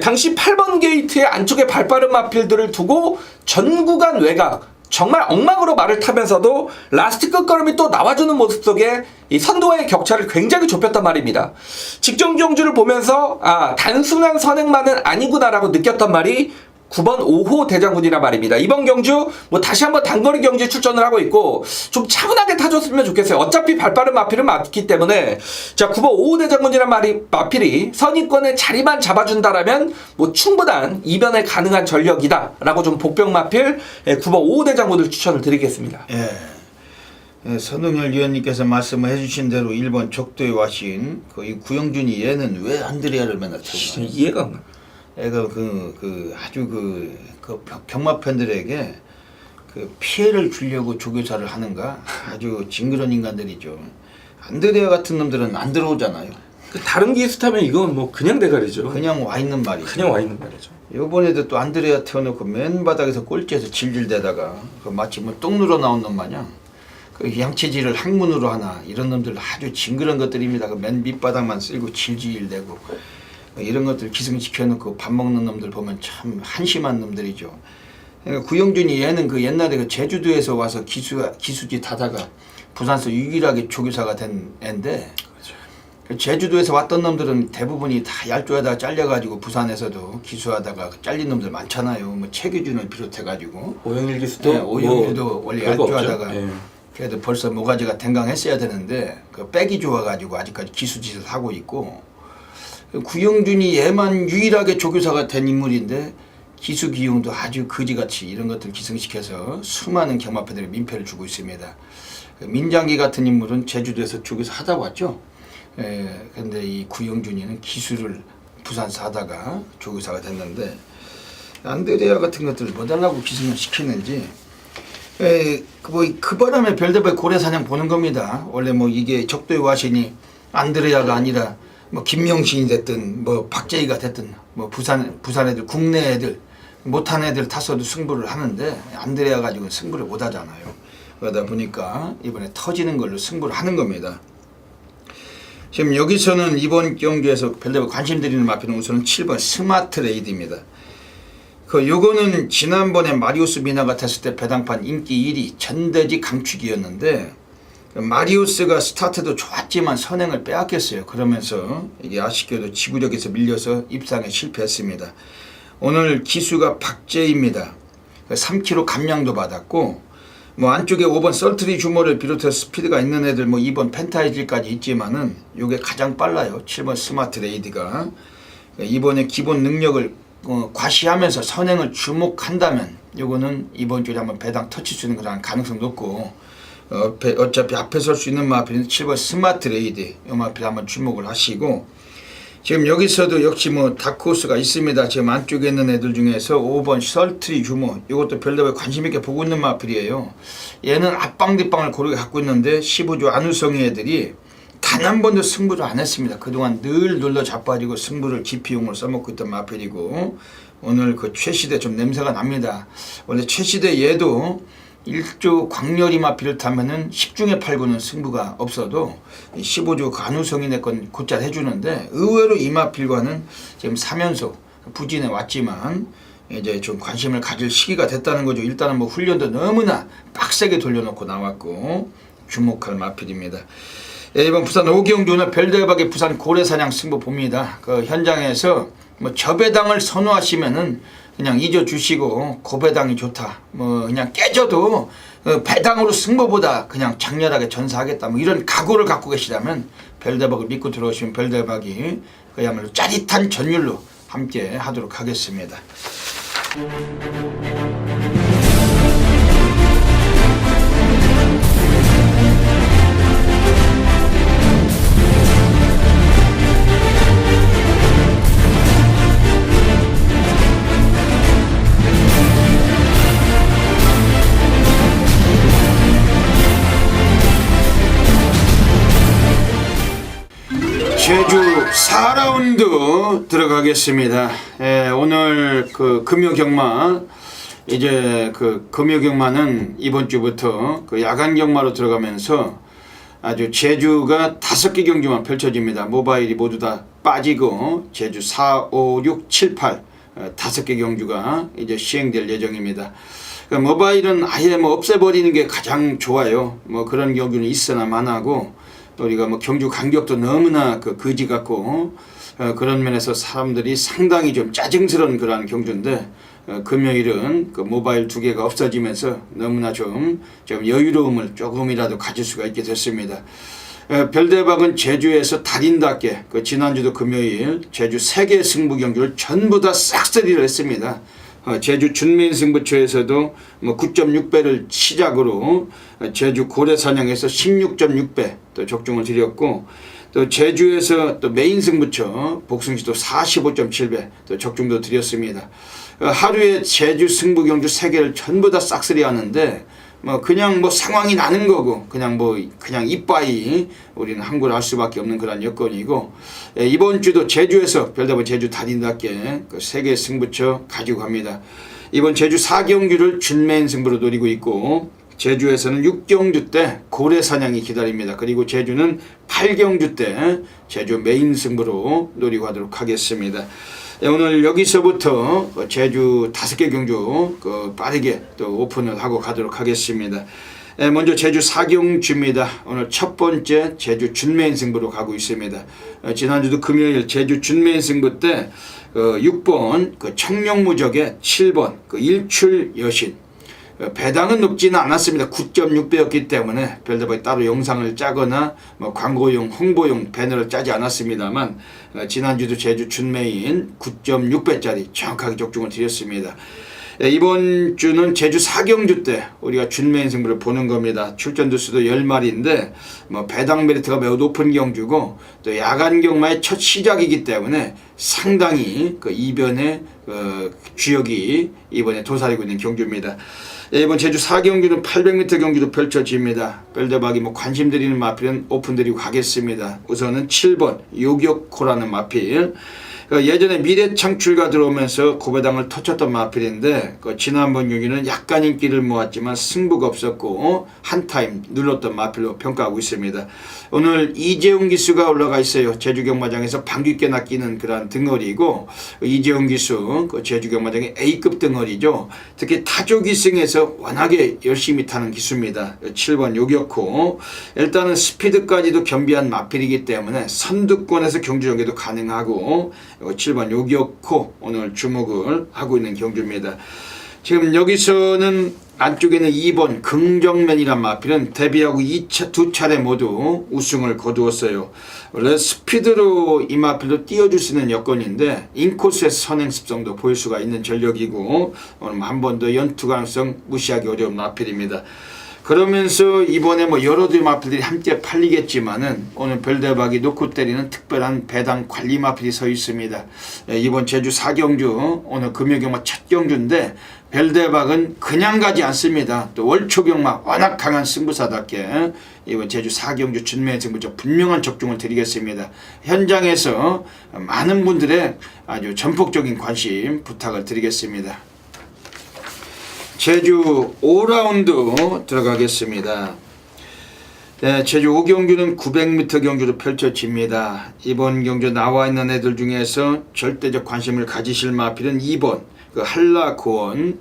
당시 8번 게이트의 안쪽에 발빠른 마필들을 두고 전 구간 외곽 정말 엉망으로 말을 타면서도 라스트 끝걸음이 또 나와주는 모습 속에 이 선두와의 격차를 굉장히 좁혔단 말입니다. 직전 경주를 보면서 단순한 선행만은 아니구나라고 느꼈던 말이 9번 5호 대장군이란 말입니다. 이번 경주 뭐 다시 한번 단거리 경주에 출전을 하고 있고 좀 차분하게 타줬으면 좋겠어요. 어차피 발빠른 마필은 맞기 때문에 자 9번 5호 대장군이란 마필이 선입권의 자리만 잡아준다라면 뭐 충분한 이변에 가능한 전력이다 라고 좀 복병 마필 9번 5호 대장군을 추천을 드리겠습니다. 선동열 위원님께서 말씀을 해주신 대로 1번 적도의 와신 이 구영준이 얘는 왜 안드레아를 맨날 태우나 이해가 안 나. 애가 아주 경마 팬들에게 피해를 주려고 조교사를 하는가 아주 징그러운 인간들이죠. 안드레아 같은 놈들은 안 들어오잖아요. 다른 기수 타면 이건 뭐 그냥 대가리죠. 그냥 와 있는 말이죠. 그냥 와 있는 말이죠. 요번에도 또 안드레아 태워놓고 맨 바닥에서 꼴찌에서 질질대다가 마치 뭐 똥 눌어 나온 놈 마냥 양치질을 항문으로 하나 이런 놈들 아주 징그러운 것들입니다. 맨 밑바닥만 쓸고 질질대고 이런 것들 기승시켜놓고 밥 먹는 놈들 보면 참 한심한 놈들이죠. 구영준이 얘는 옛날에 제주도에서 와서 기수짓 하다가 부산에서 유일하게 조교사가 된 애인데 제주도에서 왔던 놈들은 대부분이 다 얄조하다가 잘려가지고 부산에서도 기수하다가 잘린 놈들 많잖아요. 뭐 최규준을 비롯해가지고 오영일 기수도 오영일도 원래 얄조하다가 그래도 벌써 모가지가 댕강했어야 되는데 그 백이 좋아가지고 아직까지 기수짓을 하고 있고, 구영준이 얘만 유일하게 조교사가 된 인물인데 기수 기용도 아주 거지같이 이런 것들 기승시켜서 수많은 경마패들이 민폐를 주고 있습니다. 민장기 같은 인물은 제주도에서 조교사 하다 왔죠. 근데 이 구영준이는 기수를 부산서 하다가 조교사가 됐는데, 안드레아 같은 것들을 뭐 달라고 기승을 시키는지, 그 바람에 별대별 고래사냥 보는 겁니다. 원래 뭐 이게 적도의 와신이 안드레아가 아니라 뭐 김명신이 됐든 뭐 박재희가 됐든 뭐 부산 애들, 국내 애들 못한 애들 타서도 승부를 하는데 안드레아 가지고 승부를 못 하잖아요. 그러다 보니까 이번에 터지는 걸로 승부를 하는 겁니다. 지금 여기서는 이번 경기에서 별다른 관심 드리는 마피는 우선은 7번 스마트 레이드입니다. 요거는 지난번에 마리우스 미나가 탔을 때 배당판 인기 1위 전대지 강축이었는데, 마리우스가 스타트도 좋았지만 선행을 빼앗겼어요. 그러면서 이게 아쉽게도 지구력에서 밀려서 입상에 실패했습니다. 오늘 기수가 박재희입니다. 3kg 감량도 받았고, 뭐 안쪽에 5번 썰트리 주모를 비롯해서 스피드가 있는 애들 뭐 2번 펜타이질까지 있지만은 요게 가장 빨라요. 7번 스마트 레이드가. 이번에 기본 능력을 과시하면서 선행을 주목한다면 요거는 이번 주에 한번 배당 터칠 수 있는 그런 가능성 높고, 어차피 앞에 설 수 있는 마필은 7번 스마트 레이드 이 마필 한번 주목을 하시고, 지금 여기서도 역시 뭐 다크호스가 있습니다. 지금 안쪽에 있는 애들 중에서 5번 썰트리 주모, 이것도 별다른 관심 있게 보고 있는 마필이에요. 얘는 앞방 뒷방을 고르게 갖고 있는데 15조 안우성이 애들이 단 한 번도 승부를 안 했습니다. 그동안 늘 눌러 자빠지고 승부를 기피용으로 써먹고 있던 마필이고, 오늘 그 최시대 좀 냄새가 납니다. 원래 최시대 얘도 1조 광렬이 마필을 타면은 10중에 8구는 승부가 없어도 15조 간우성이 내 건 곧잘 해주는데, 의외로 이 마필과는 지금 3연속 부진해 왔지만 이제 좀 관심을 가질 시기가 됐다는 거죠. 일단은 뭐 훈련도 너무나 빡세게 돌려놓고 나왔고 주목할 마필입니다. 이번 부산 오경주는 별대박의 부산 고래사냥 승부 봅니다. 그 현장에서 뭐 저배당을 선호하시면은 그냥 잊어주시고 고배당이 좋다, 뭐 그냥 깨져도 배당으로 승부보다 그냥 장렬하게 전사하겠다, 뭐 이런 각오를 갖고 계시다면 별대박을 믿고 들어오시면 별대박이 그야말로 짜릿한 전율로 함께 하도록 하겠습니다. 제주 4라운드 들어가겠습니다. 오늘 그 금요경마, 이제 그 금요경마는 이번 주부터 그 야간 경마로 들어가면서 아주 제주가 5개 경주만 펼쳐집니다. 모바일이 모두 다 빠지고 제주 4, 5, 6, 7, 8 5개 경주가 이제 시행될 예정입니다. 그러니까 모바일은 아예 뭐 없애버리는 게 가장 좋아요. 뭐 그런 경주는 있으나 마나고, 우리가 뭐 경주 간격도 너무나 그 거지 같고, 그런 면에서 사람들이 상당히 좀 짜증스러운 그러한 경주인데, 금요일은 그 모바일 2개가 없어지면서 너무나 좀 여유로움을 조금이라도 가질 수가 있게 됐습니다. 별대박은 제주에서 달인답게 그 지난주도 금요일 제주 3개 승부 경주를 전부 다 싹쓸이를 했습니다. 제주 준민 승부처에서도 뭐 9.6배를 시작으로 제주 고래사냥에서 16.6배 또 적중을 드렸고, 또 제주에서 또 메인 승부처 복승시도 45.7배 또 적중도 드렸습니다. 하루에 제주 승부 경주 3개를 전부 다 싹쓸이 하는데, 뭐 그냥 뭐 상황이 나는 거고 그냥 이빠이 우리는 항구를 할 수밖에 없는 그런 여건이고, 이번 주도 제주에서 별다른 제주 달인답게 그 3개 승부처 가지고 갑니다. 이번 제주 4경주를 준메인 승부로 노리고 있고, 제주에서는 6경주 때 고래사냥이 기다립니다. 그리고 제주는 8경주 때 제주 메인 승부로 노리고 하도록 하겠습니다. 오늘 여기서부터 제주 5개 경주 빠르게 또 오픈을 하고 가도록 하겠습니다. 먼저 제주 4경주입니다. 오늘 첫 번째 제주 준메인 승부로 가고 있습니다. 지난주도 금요일 제주 준메인 승부 때 6번 청룡무적의 7번 일출 여신, 배당은 높지는 않았습니다. 9.6배였기 때문에 별다르게 따로 영상을 짜거나 뭐 광고용, 홍보용 배너를 짜지 않았습니다만 지난주도 제주 준메인 9.6배짜리 정확하게 적중을 드렸습니다. 이번 주는 제주 4경주 때 우리가 준메인 승부를 보는 겁니다. 출전 두수도 10마리인데 뭐 배당 메리트가 매우 높은 경주고 또 야간 경마의 첫 시작이기 때문에 상당히 그 이변의 주역이 이번에 도사리고 있는 경주입니다. 이번 제주 4경주는 800m 경주도 펼쳐집니다. 별대박이 뭐 관심 드리는 마필은 오픈드리고 가겠습니다. 우선은 7번 요격코라는 마필. 예전에 미래창출가 들어오면서 고배당을 터쳤던 마필인데 지난번 경기는 약간 인기를 모았지만 승부가 없었고 한 타임 눌렀던 마필로 평가하고 있습니다. 오늘 이재훈 기수가 올라가 있어요. 제주 경마장에서 방귀 꽤 낚이는 그러한 등어리고 이재훈 기수 제주 경마장의 A급 등어리죠. 특히 타조 기승에서 워낙에 열심히 타는 기수입니다. 7번 요격호. 일단은 스피드까지도 겸비한 마필이기 때문에 선두권에서 경주 전개도 가능하고 7번 요격호 오늘 주목을 하고 있는 경주입니다. 지금 여기서는 안쪽에는 2번 긍정면이란 마필은 데뷔하고 두 차례 모두 우승을 거두었어요. 원래 스피드로 이 마필도 띄워줄 수 있는 여건인데 인코스에서 선행 습성도 보일 수가 있는 전력이고 오늘 한 번 더 연투 가능성 무시하기 어려운 마필입니다. 그러면서 이번에 뭐 여러 마필들이 함께 팔리겠지만은 오늘 별대박이 놓고 때리는 특별한 배당 관리 마필이 서 있습니다. 이번 제주 4경주 오늘 금요경마 첫 경주인데 별대박은 그냥 가지 않습니다. 또 월초경마 워낙 강한 승부사답게 이번 제주 4경주 준메인 승부조 분명한 적중을 드리겠습니다. 현장에서 많은 분들의 아주 전폭적인 관심 부탁을 드리겠습니다. 제주 5라운드 들어가겠습니다. 네, 제주 5경주는 900m 경주로 펼쳐집니다. 이번 경주 나와 있는 애들 중에서 절대적 관심을 가지실 마필은 2번 한라고원.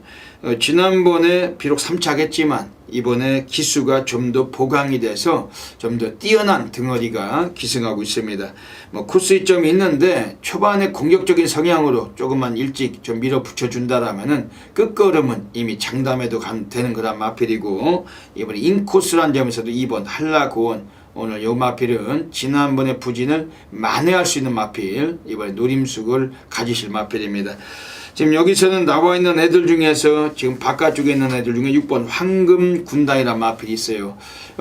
지난번에 비록 3차겠지만 이번에 기수가 좀 더 보강이 돼서 좀 더 뛰어난 등어리가 기승하고 있습니다. 뭐 코스 이점이 있는데 초반에 공격적인 성향으로 조금만 일찍 좀 밀어붙여 준다라면은 끝걸음은 이미 장담해도 되는 그런 마필이고 이번에 인코스란 점에서도 2번 한라고원 오늘 요 마필은 지난번에 부진을 만회할 수 있는 마필 이번에 노림숙을 가지실 마필입니다. 지금 여기서는 나와 있는 애들 중에서 지금 바깥쪽에 있는 애들 중에 6번 황금군단이라는 마필이 있어요.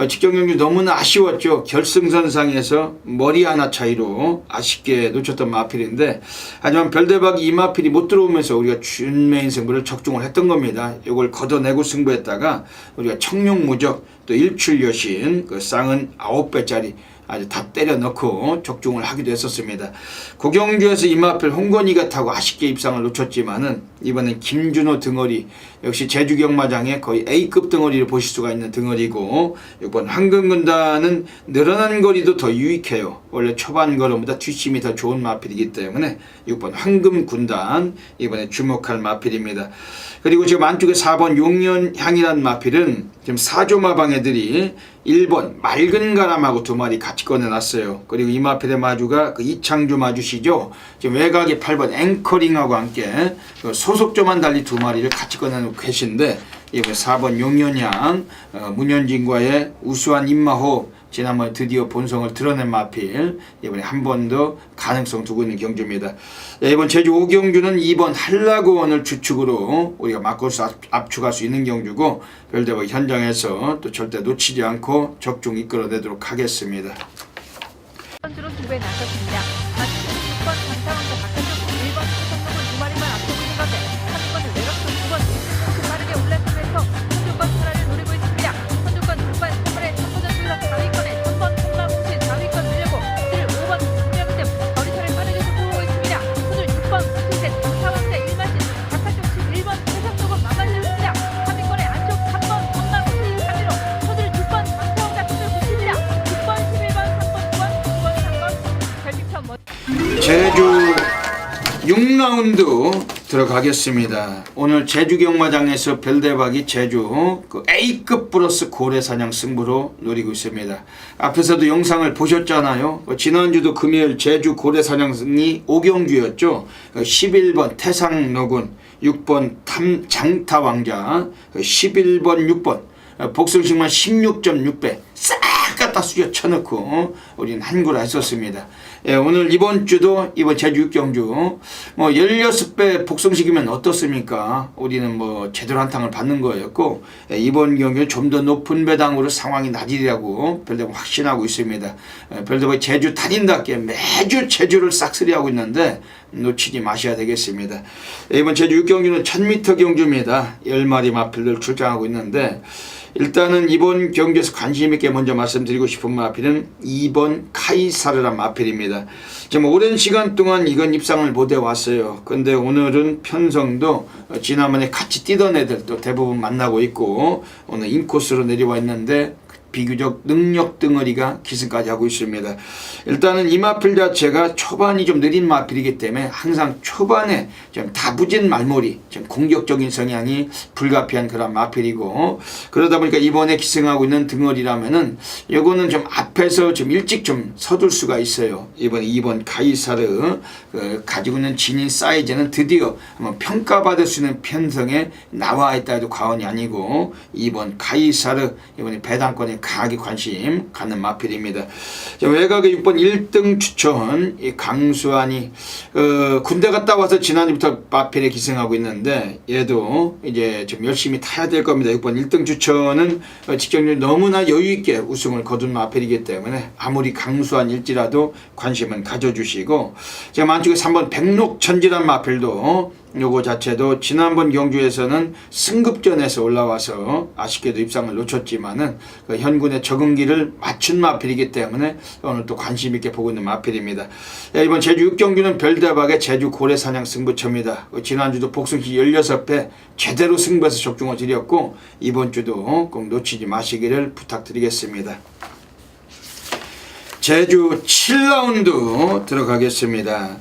직전 경주 너무나 아쉬웠죠. 결승선상에서 머리 하나 차이로 아쉽게 놓쳤던 마필인데 하지만 별대박이 이 마필이 못 들어오면서 우리가 준메인 승부를 적중을 했던 겁니다. 이걸 걷어내고 승부했다가 우리가 청룡무적 또 일출여신 그 쌍은 9배짜리 아주 다 때려 넣고 적중을 하기도 했었습니다. 고경주에서 이마필 홍건이가 타고 아쉽게 입상을 놓쳤지만은 이번엔 김준호 등어리 역시 제주 경마장의 거의 A급 등어리를 보실 수가 있는 등어리고 6번 황금군단은 늘어난 거리도 더 유익해요. 원래 초반 걸음보다 뒷심이 더 좋은 마필이기 때문에 6번 황금군단 이번에 주목할 마필입니다. 그리고 지금 안쪽에 4번 용연향이라는 마필은 지금 4조마방 애들이 1번 맑은 가람하고 두 마리 같이 꺼내놨어요. 그리고 이 마필의 마주가 그 이창주 마주시죠. 지금 외곽에 8번 앵커링하고 함께 소속조만 달리 두 마리를 같이 꺼내놓고 계신데 이번 4번 용연향 문현진과의 우수한 입마호흡 지난번에 드디어 본성을 드러낸 마필 이번에 한 번 더 가능성 두고 있는 경주입니다. 이번 제주 5경주는 2번 한라고원을 주축으로 우리가 맞고서 압축할 수 있는 경주고 별대박 현장에서 또 절대 놓치지 않고 적중 이끌어내도록 하겠습니다. 선수로 승부에 나섰습니다. 마지막 6번 강타원과 박한종 1번 최성록은 두 마리만 앞서고 있는 가운데 3번을 외곽선 2번 이승용 빠르게 올라서면서 선두권 하나를 노리고 있습니다. 선두권 중반 3번의 선거전 수락 4위권에 3번 홍라공신 4위권 늘려고 뒤를 5번 강명대 거리차를 빠르게 속도하고 있습니다. 오늘 6번 구승대 강타원대 1마신 바깥쪽 11번 최성록은 만만해졌습니다. 3위권에 안쪽 3번 홍라공신 3위로 소들 6번 강타원과 손을 붙입니다. 6번 11번 3번 9번 9번 3번 결승선 제주 6라운드 들어가겠습니다. 오늘 제주 경마장에서 별대박이 제주 그 A급 플러스 고래사냥 승부로 노리고 있습니다. 앞에서도 영상을 보셨잖아요. 지난주도 금요일 제주 고래사냥이 5경주였죠. 11번 태상노군 6번 장타왕자, 11번 6번 복승식만 16.6배 싹 갖다 수저 쳐넣고 우리는 한구라 했었습니다. 예, 오늘 이번 주도 이번 제주 6경주 뭐 16배 복승식이면 어떻습니까? 우리는 뭐 제대로 한탕을 받는 거였고, 예, 이번 경기는 좀 더 높은 배당으로 상황이 낮으리라고 별대가 확신하고 있습니다. 예, 별대가 제주 달인답게 매주 제주를 싹쓸이하고 있는데 놓치지 마셔야 되겠습니다. 예, 이번 제주 6경주는 1000m 경주입니다. 10마리 마필들 출장하고 있는데, 일단은 이번 경기에서 관심 있게 먼저 말씀드리고 싶은 마필은 2번 카이사르란 마필입니다. 지금 오랜 시간 동안 이건 입상을 못 해왔어요. 근데 오늘은 편성도 지난번에 같이 뛰던 애들 또 대부분 만나고 있고 오늘 인코스로 내려와 있는데 비교적 능력 덩어리가 기승까지 하고 있습니다. 일단은 이 마필 자체가 초반이 좀 느린 마필이기 때문에 항상 초반에 좀 다부진 말몰이, 좀 공격적인 성향이 불가피한 그런 마필이고, 그러다 보니까 이번에 기승하고 있는 덩어리라면은 요거는 좀 앞에서 좀 일찍 좀 서둘 수가 있어요. 이번 2번 카이사르 가지고 있는 진인 사이즈는 드디어 한번 평가받을 수 있는 편성에 나와 있다 해도 과언이 아니고, 2번 카이사르 이번에 배당권에 강하게 관심 갖는 마필입니다. 외곽의 6번 1등 추천 이 강수환이 군대 갔다 와서 지난주부터 마필에 기승하고 있는데 얘도 이제 좀 열심히 타야 될 겁니다. 6번 1등 추천은 직전에 너무나 여유있게 우승을 거둔 마필이기 때문에 아무리 강수환일지라도 관심은 가져주시고, 제가 만쪽에 3번 백록천지란 마필도 요거 자체도 지난번 경주에서는 승급전에서 올라와서 아쉽게도 입상을 놓쳤지만은 그 현군의 적응기를 맞춘 마필이기 때문에 오늘 또 관심 있게 보고 있는 마필입니다. 이번 제주 6경주는 별대박의 제주 고래사냥 승부처입니다. 지난주도 복승시 16배 제대로 승부해서 적중을 드렸고 이번 주도 꼭 놓치지 마시기를 부탁드리겠습니다. 제주 7라운드 들어가겠습니다.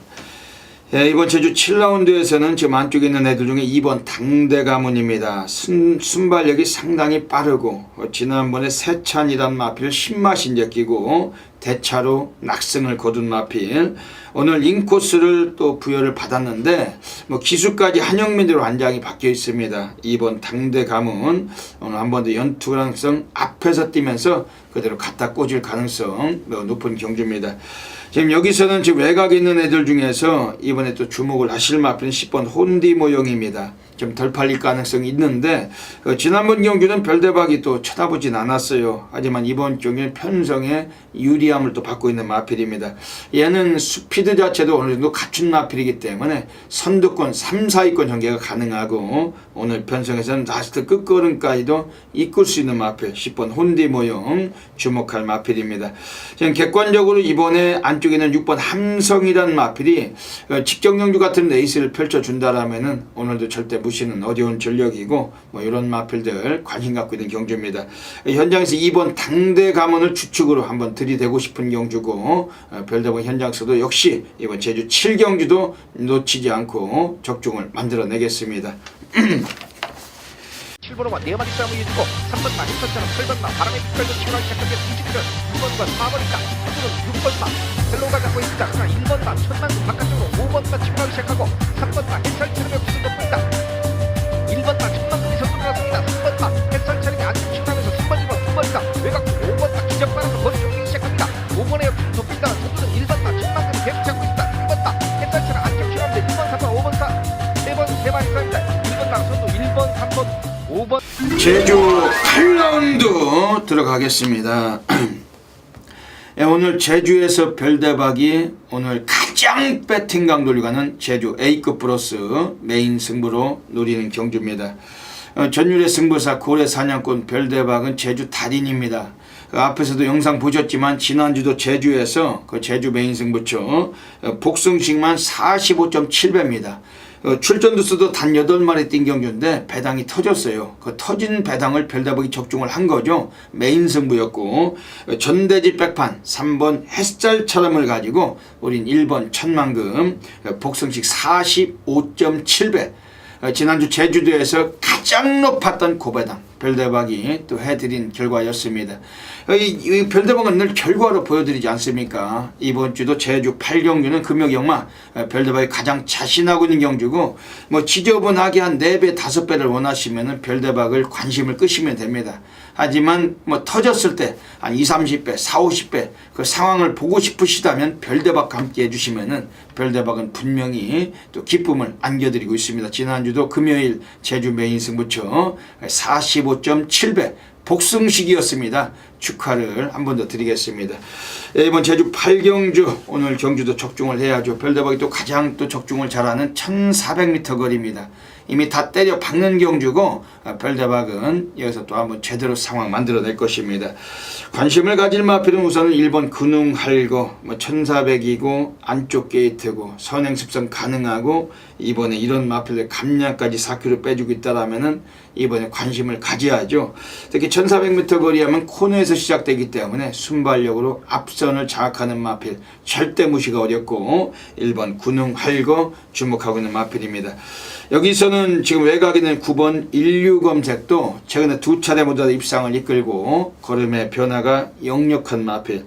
예, 이번 제주 7라운드에서는 지금 안쪽에 있는 애들 중에 2번 당대가문입니다. 순발력이 상당히 빠르고 지난번에 세찬이란 마필 신마신제 끼고 대차로 낙승을 거둔 마필, 오늘 인코스를 또 부여를 받았는데 뭐 기수까지 한영민대로 안장이 바뀌어 있습니다. 2번 당대가문 오늘 한 번 더 연투 가능성 앞에서 뛰면서 그대로 갖다 꽂을 가능성 매우 높은 경주입니다. 지금 여기서는 지금 외곽에 있는 애들 중에서 이번에 또 주목을 하실 마필은 10번 혼디 모형입니다. 좀 덜 팔릴 가능성이 있는데 지난번 경주는 별대박이 또 쳐다보진 않았어요. 하지만 이번 경기는 편성에 유리함을 또 받고 있는 마필입니다. 얘는 스피드 자체도 어느 정도 갖춘 마필이기 때문에 선두권 3, 4위권 전개가 가능하고 오늘 편성에서는 라스트 끝걸음까지도 이끌 수 있는 마필 10번 혼디 모형 주목할 마필입니다. 지금 객관적으로 이번에 안쪽에 있는 6번 함성이란 마필이 직전 경주 같은 레이스를 펼쳐준다라면은 오늘도 절대 무시는 어려운 전력이고 뭐 이런 마필들 관심 갖고 있는 경주입니다. 현장에서 2번 당대 가문을 주축으로 한번 들이대고 싶은 경주고 별대본 현장에서도 역시 이번 제주 7경주도 놓치지 않고 적중을 만들어내겠습니다. 7번과 4마리 싸움을 이루고 3번마 힘선처럼 8번마 바람에 빗걸려 치고나기 시작한 게 뒤집히는 2번과 4번이다. 한번은 6번마 헬로가 잡고 있습니다. 그러나 1번마 천만구 바깥쪽으로 5번마 치고나기 시작하고 3번마 햇살처럼의 부승 돋고 있다. 1번마 천만구이 선수 들어갔습니다. 3번마 햇살처럼이 안쪽 치고나면서 3번 2번 2번이다. 외곽 5번마 기적바람으로 머리 쫓기기 시작합니다. 5번의 옆으로 돋고 있다가 선수는 1번마 천만구를 계속 잡고 있다. 3번마 햇살처럼 안쪽 치고나면서 1번 3번 5번 4 3번 3마리 싸웁니다. 1번마 선수 1번 3번 5번 제주 8라운드 들어가겠습니다. 예, 오늘 제주에서 별대박이 오늘 가장 배팅 강도를 가는 제주 A급 플러스 메인 승부로 노리는 경주입니다. 전율의 승부사 고래 사냥꾼 별대박은 제주 달인입니다. 그 앞에서도 영상 보셨지만 지난주도 제주에서 그 제주 메인 승부처 복승식만 45.7배입니다. 출전두수도 단 8마리 뛴 경주인데 배당이 터졌어요. 그 터진 배당을 별대박이 적중을 한 거죠. 메인 승부였고 전대지 백판 3번 햇살처럼을 가지고 우린 1번 천만금 복승식 45.7배 지난주 제주도에서 가장 높았던 고배당 별대박이 또 해드린 결과였습니다. 이 별대박은 늘 결과로 보여드리지 않습니까? 이번 주도 제주 8경주는 금요경마 별대박이 가장 자신하고 있는 경주고 뭐 지저분하게 한 4배 5배를 원하시면 별대박을 관심을 끄시면 됩니다. 하지만 뭐 터졌을 때 한 20-30배 40-50배 그 상황을 보고 싶으시다면 별대박과 함께 해주시면은 별대박은 분명히 또 기쁨을 안겨드리고 있습니다. 지난주도 금요일 제주 메인 승부처 45.7배 복승식이었습니다. 축하를 한 번 더 드리겠습니다. 이번 제주 8경주 오늘 경주도 적중을 해야죠. 별대박이 또 가장 또 적중을 잘하는 1400m 거리입니다. 이미 다 때려 박는 경주고 별대박은 여기서 또 한번 제대로 상황 만들어낼 것입니다. 관심을 가질 마필은 우선은 1번 근웅할거 1400이고 안쪽 게이트고 선행습성 가능하고 이번에 이런 마필들 감량까지 4km 빼주고 있다라면은 이번에 관심을 가져야죠. 특히 1400m 거리하면 코너에서 시작되기 때문에 순발력으로 앞선을 장악하는 마필 절대 무시가 어렵고 1번 근웅할거 주목하고 있는 마필입니다. 여기서는 지금 외곽에 있는 9번 인류검색도 최근에 2차례 모두 입상을 이끌고 걸음의 변화가 역력한 마필,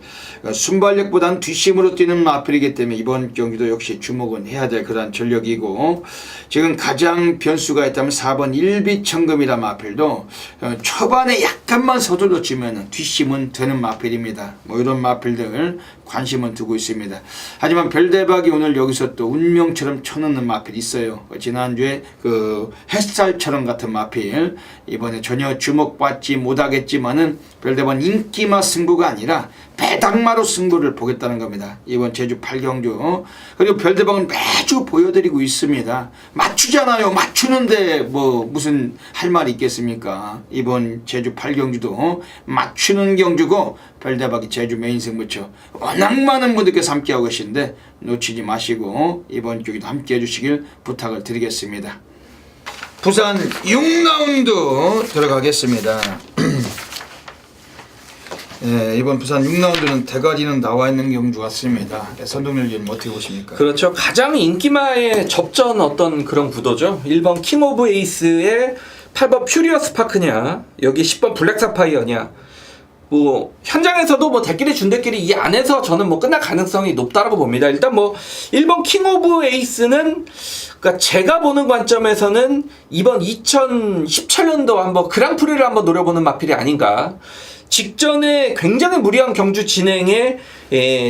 순발력보다는 뒷심으로 뛰는 마필이기 때문에 이번 경기도 역시 주목은 해야 될 그런 전력이고 지금 가장 변수가 있다면 4번 일비천금이라 마필도 초반에 약간만 서둘러 주면 뒷심은 되는 마필입니다. 뭐 이런 마필들 관심은 두고 있습니다. 하지만 별대박이 오늘 여기서 또 운명처럼 쳐넣는 마필이 있어요. 지난주에 그 햇살처럼 같은 마필 이번에 전혀 주목받지 못하겠지만은 별대박은 인기마 승부가 아니라 배당마로 승부를 보겠다는 겁니다. 이번 제주 8경주 그리고 별대박은 매주 보여드리고 있습니다. 맞추잖아요. 맞추는데 뭐 무슨 할 말이 있겠습니까? 이번 제주 8경주도 맞추는 경주고 별대박이 제주 메인 승부처 워낙 많은 분들께서 함께하고 계신데 놓치지 마시고 이번 경기도 함께 해주시길 부탁을 드리겠습니다. 부산 6라운드 들어가겠습니다. 예, 이번 부산 6라운드는 대가리는 나와 있는 경주 같습니다. 선동열님 어떻게 보십니까? 그렇죠. 가장 인기마의 접전 어떤 그런 구도죠. 1번 킹 오브 에이스의 8번 퓨리어스 파크냐, 여기 10번 블랙 사파이어냐. 뭐 현장에서도 뭐 대끼리 준대끼리 이 안에서 저는 뭐 끝날 가능성이 높다라고 봅니다. 일단 뭐 1번 킹 오브 에이스는 그러니까 제가 보는 관점에서는 이번 2017년도 한번 그랑프리를 한번 노려보는 마필이 아닌가. 직전에 굉장히 무리한 경주 진행에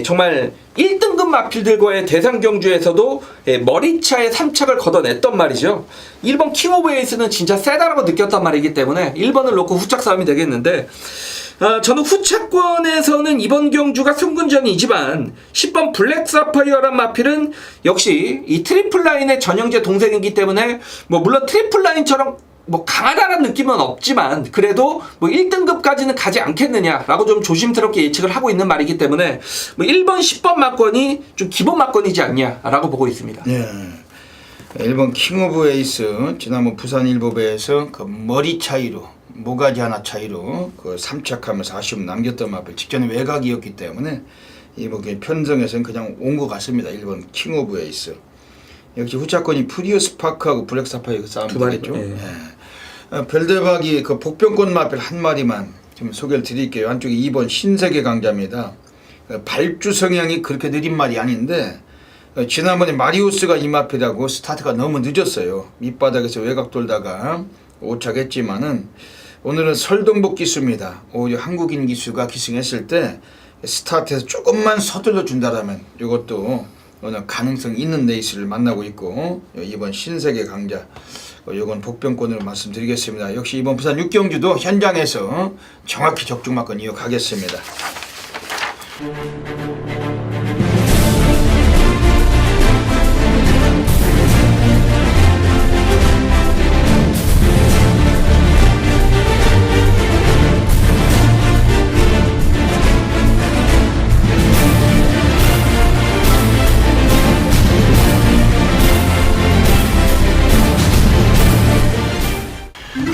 정말 1등급 마필들과의 대상 경주에서도 머리차에 3착을 걷어냈던 말이죠. 1번 킹 오브 에이스는 진짜 세다라고 느꼈단 말이기 때문에 1번을 놓고 후착 싸움이 되겠는데 저는 후차권에서는 이번 경주가 승군전이지만 10번 블랙 사파이어란 마필은 역시 이 트리플 라인의 전형제 동생이기 때문에 뭐 물론 트리플 라인처럼 뭐 강하다는 느낌은 없지만 그래도 뭐 1등급까지는 가지 않겠느냐라고 좀 조심스럽게 예측을 하고 있는 말이기 때문에 뭐 1번 10번 막권이 좀 기본 막권이지 않냐라고 보고 있습니다. 예. 1번 킹 오브 에이스 지난번 부산 일보배에서 그 머리 차이로 모가지 하나 차이로 그 3착하면서 아쉬움 남겼던 마필 직전에 외곽이었기 때문에 이번 편성에서는 그냥 온 것 같습니다. 1번 킹 오브 에이스 역시 후차권이 프리어스 파크하고 블랙 사파이어 싸움 되겠죠. 예. 별대박이 그 복병권 마필 한 마리만 좀 소개를 드릴게요. 한쪽에 2번 신세계 강자입니다. 발주 성향이 그렇게 느린 말이 아닌데 지난번에 마리우스가 이 마필하고 스타트가 너무 늦었어요. 밑바닥에서 외곽 돌다가 오착했지만은 오늘은 설동복 기수입니다. 오히려 한국인 기수가 기승했을 때 스타트에서 조금만 서둘러 준다라면 이것도 오늘 가능성 있는 레이스를 만나고 있고 이번 신세계 강자 이건 복병권으로 말씀드리겠습니다. 역시 이번 부산 6경주도 현장에서 정확히 적중마권 이어가겠습니다.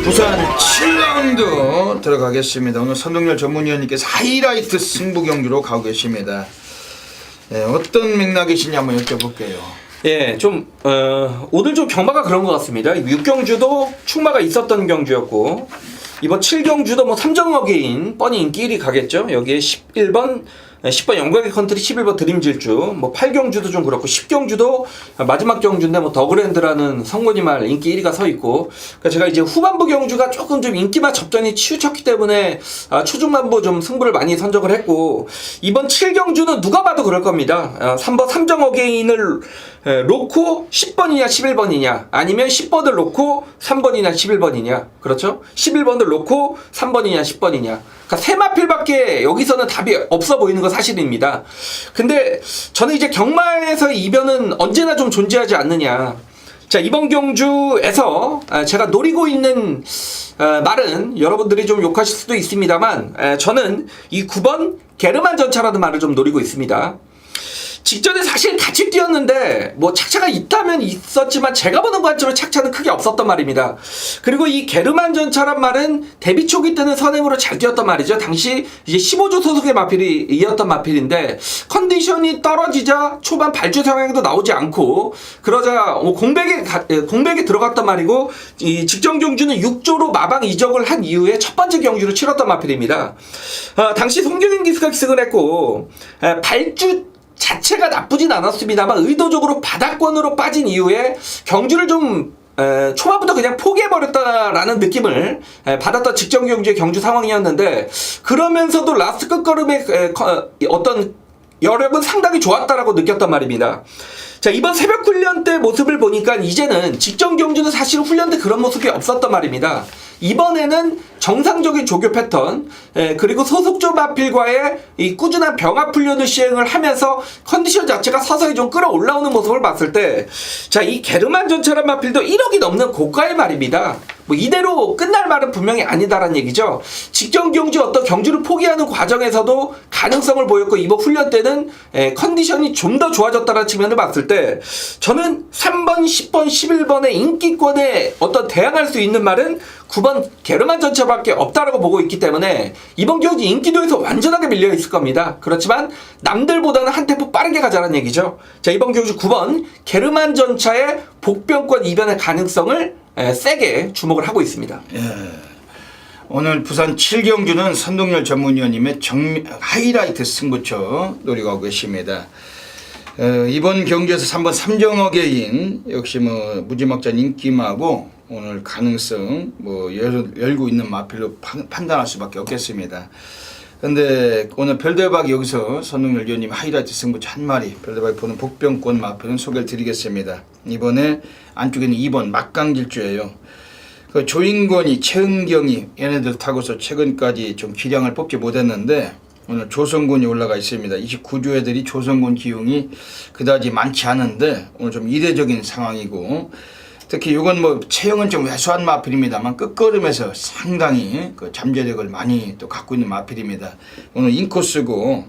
부산 7라운드 들어가겠습니다. 오늘 선동열 전문위원님께서 하이라이트 승부 경주로 가고 계십니다. 어떤 맥락이시냐 한번 여쭤볼게요. 예, 좀 오늘 좀 경마가 그런 것 같습니다. 6경주도 충마가 있었던 경주였고 이번 7경주도 뭐 3정 어게인 뻔히 인기 1위 가겠죠. 여기에 10번 영광의 컨트리, 11번 드림질주, 뭐 8경주도 좀 그렇고 10경주도 마지막 경주인데 뭐 더그랜드라는 성문이말 인기 1위가 서 있고, 그러니까 제가 이제 후반부 경주가 조금 좀 인기만 접전이 치우쳤기 때문에 초중반부 좀 승부를 많이 선적을 했고, 이번 7경주는 누가 봐도 그럴 겁니다. 3번 3정 어게인을 놓고 10번이냐 11번이냐, 아니면 10번을 놓고 3번이냐 11번이냐, 그렇죠? 11번을 놓고 3번이냐 10번이냐, 그러니까 세 마필밖에 여기서는 답이 없어 보이는 건 사실입니다. 근데 저는 이제 경마에서의 이변은 언제나 좀 존재하지 않느냐. 자, 이번 경주에서 제가 노리고 있는 말은 여러분들이 좀 욕하실 수도 있습니다만, 저는 이 9번 게르만 전차라는 말을 좀 노리고 있습니다. 직전에 사실 같이 뛰었는데 뭐 착차가 있다면 있었지만 제가 보는 관점으로 착차는 크게 없었던 말입니다. 그리고 이 게르만 전차란 말은 데뷔 초기 때는 선행으로 잘 뛰었던 말이죠. 당시 이제 15조 소속의 마필이 이었던 마필인데 컨디션이 떨어지자 초반 발주 상황도 나오지 않고 그러자 공백에 들어갔단 말이고, 이 직전 경주는 6조로 마방 이적을 한 이후에 첫 번째 경주를 치렀던 마필입니다. 당시 송경인 기수가 기승을 했고 발주 자체가 나쁘진 않았습니다만 의도적으로 바닥권으로 빠진 이후에 경주를 좀 초반부터 그냥 포기해버렸다라는 느낌을 받았던 직전 경주의 경주 상황이었는데, 그러면서도 라스트 끝걸음의 어떤 여력은 상당히 좋았다라고 느꼈단 말입니다. 자, 이번 새벽 훈련 때 모습을 보니까 이제는 직전 경주는 사실 훈련 때 그런 모습이 없었던 말입니다. 이번에는 정상적인 조교 패턴, 그리고 소속조 마필과의 이 꾸준한 병합 훈련을 시행을 하면서 컨디션 자체가 서서히 좀 끌어올라오는 모습을 봤을 때, 자, 이 게르만 전차란 마필도 1억이 넘는 고가의 말입니다. 뭐 이대로 끝날 말은 분명히 아니다라는 얘기죠. 직전 경주 어떤 경주를 포기하는 과정에서도 가능성을 보였고, 이번 훈련 때는 컨디션이 좀 더 좋아졌다는 측면을 봤을 때 저는 3번, 10번, 11번의 인기권에 어떤 대항할 수 있는 말은 9번 게르만 전차밖에 없다라고 보고 있기 때문에 이번 경주 인기도에서 완전하게 밀려 있을 겁니다. 그렇지만 남들보다는 한 템포 빠르게 가자는 얘기죠. 자, 이번 경주 9번 게르만 전차의 복병권 이변의 가능성을 세게 주목을 하고 있습니다. 예. 오늘 부산 7경주는 선동열 전문위원님의 하이라이트 승부처 노리고 가고 계십니다. 이번 경주에서 3번 3정 어게인 역시 뭐 무지막지한 인기마고 오늘 가능성 뭐 열고 있는 마필로 판단할 수밖에 없겠습니다. 근데 오늘 별대박 여기서 선동열 위원님 하이라이트 승부처 한 마리 별대박이 보는 복병권 마필은 소개를 드리겠습니다. 이번에 안쪽에는 2번 막강질주예요. 그 조인권이, 최은경이 얘네들 타고서 최근까지 좀 기량을 뽑지 못했는데 오늘 조성군이 올라가 있습니다. 29조 애들이 조성군 기용이 그다지 많지 않은데 오늘 좀 이례적인 상황이고, 특히 이건 뭐 체형은 좀 왜소한 마필입니다만 끝걸음에서 상당히 그 잠재력을 많이 또 갖고 있는 마필입니다. 오늘 인코스고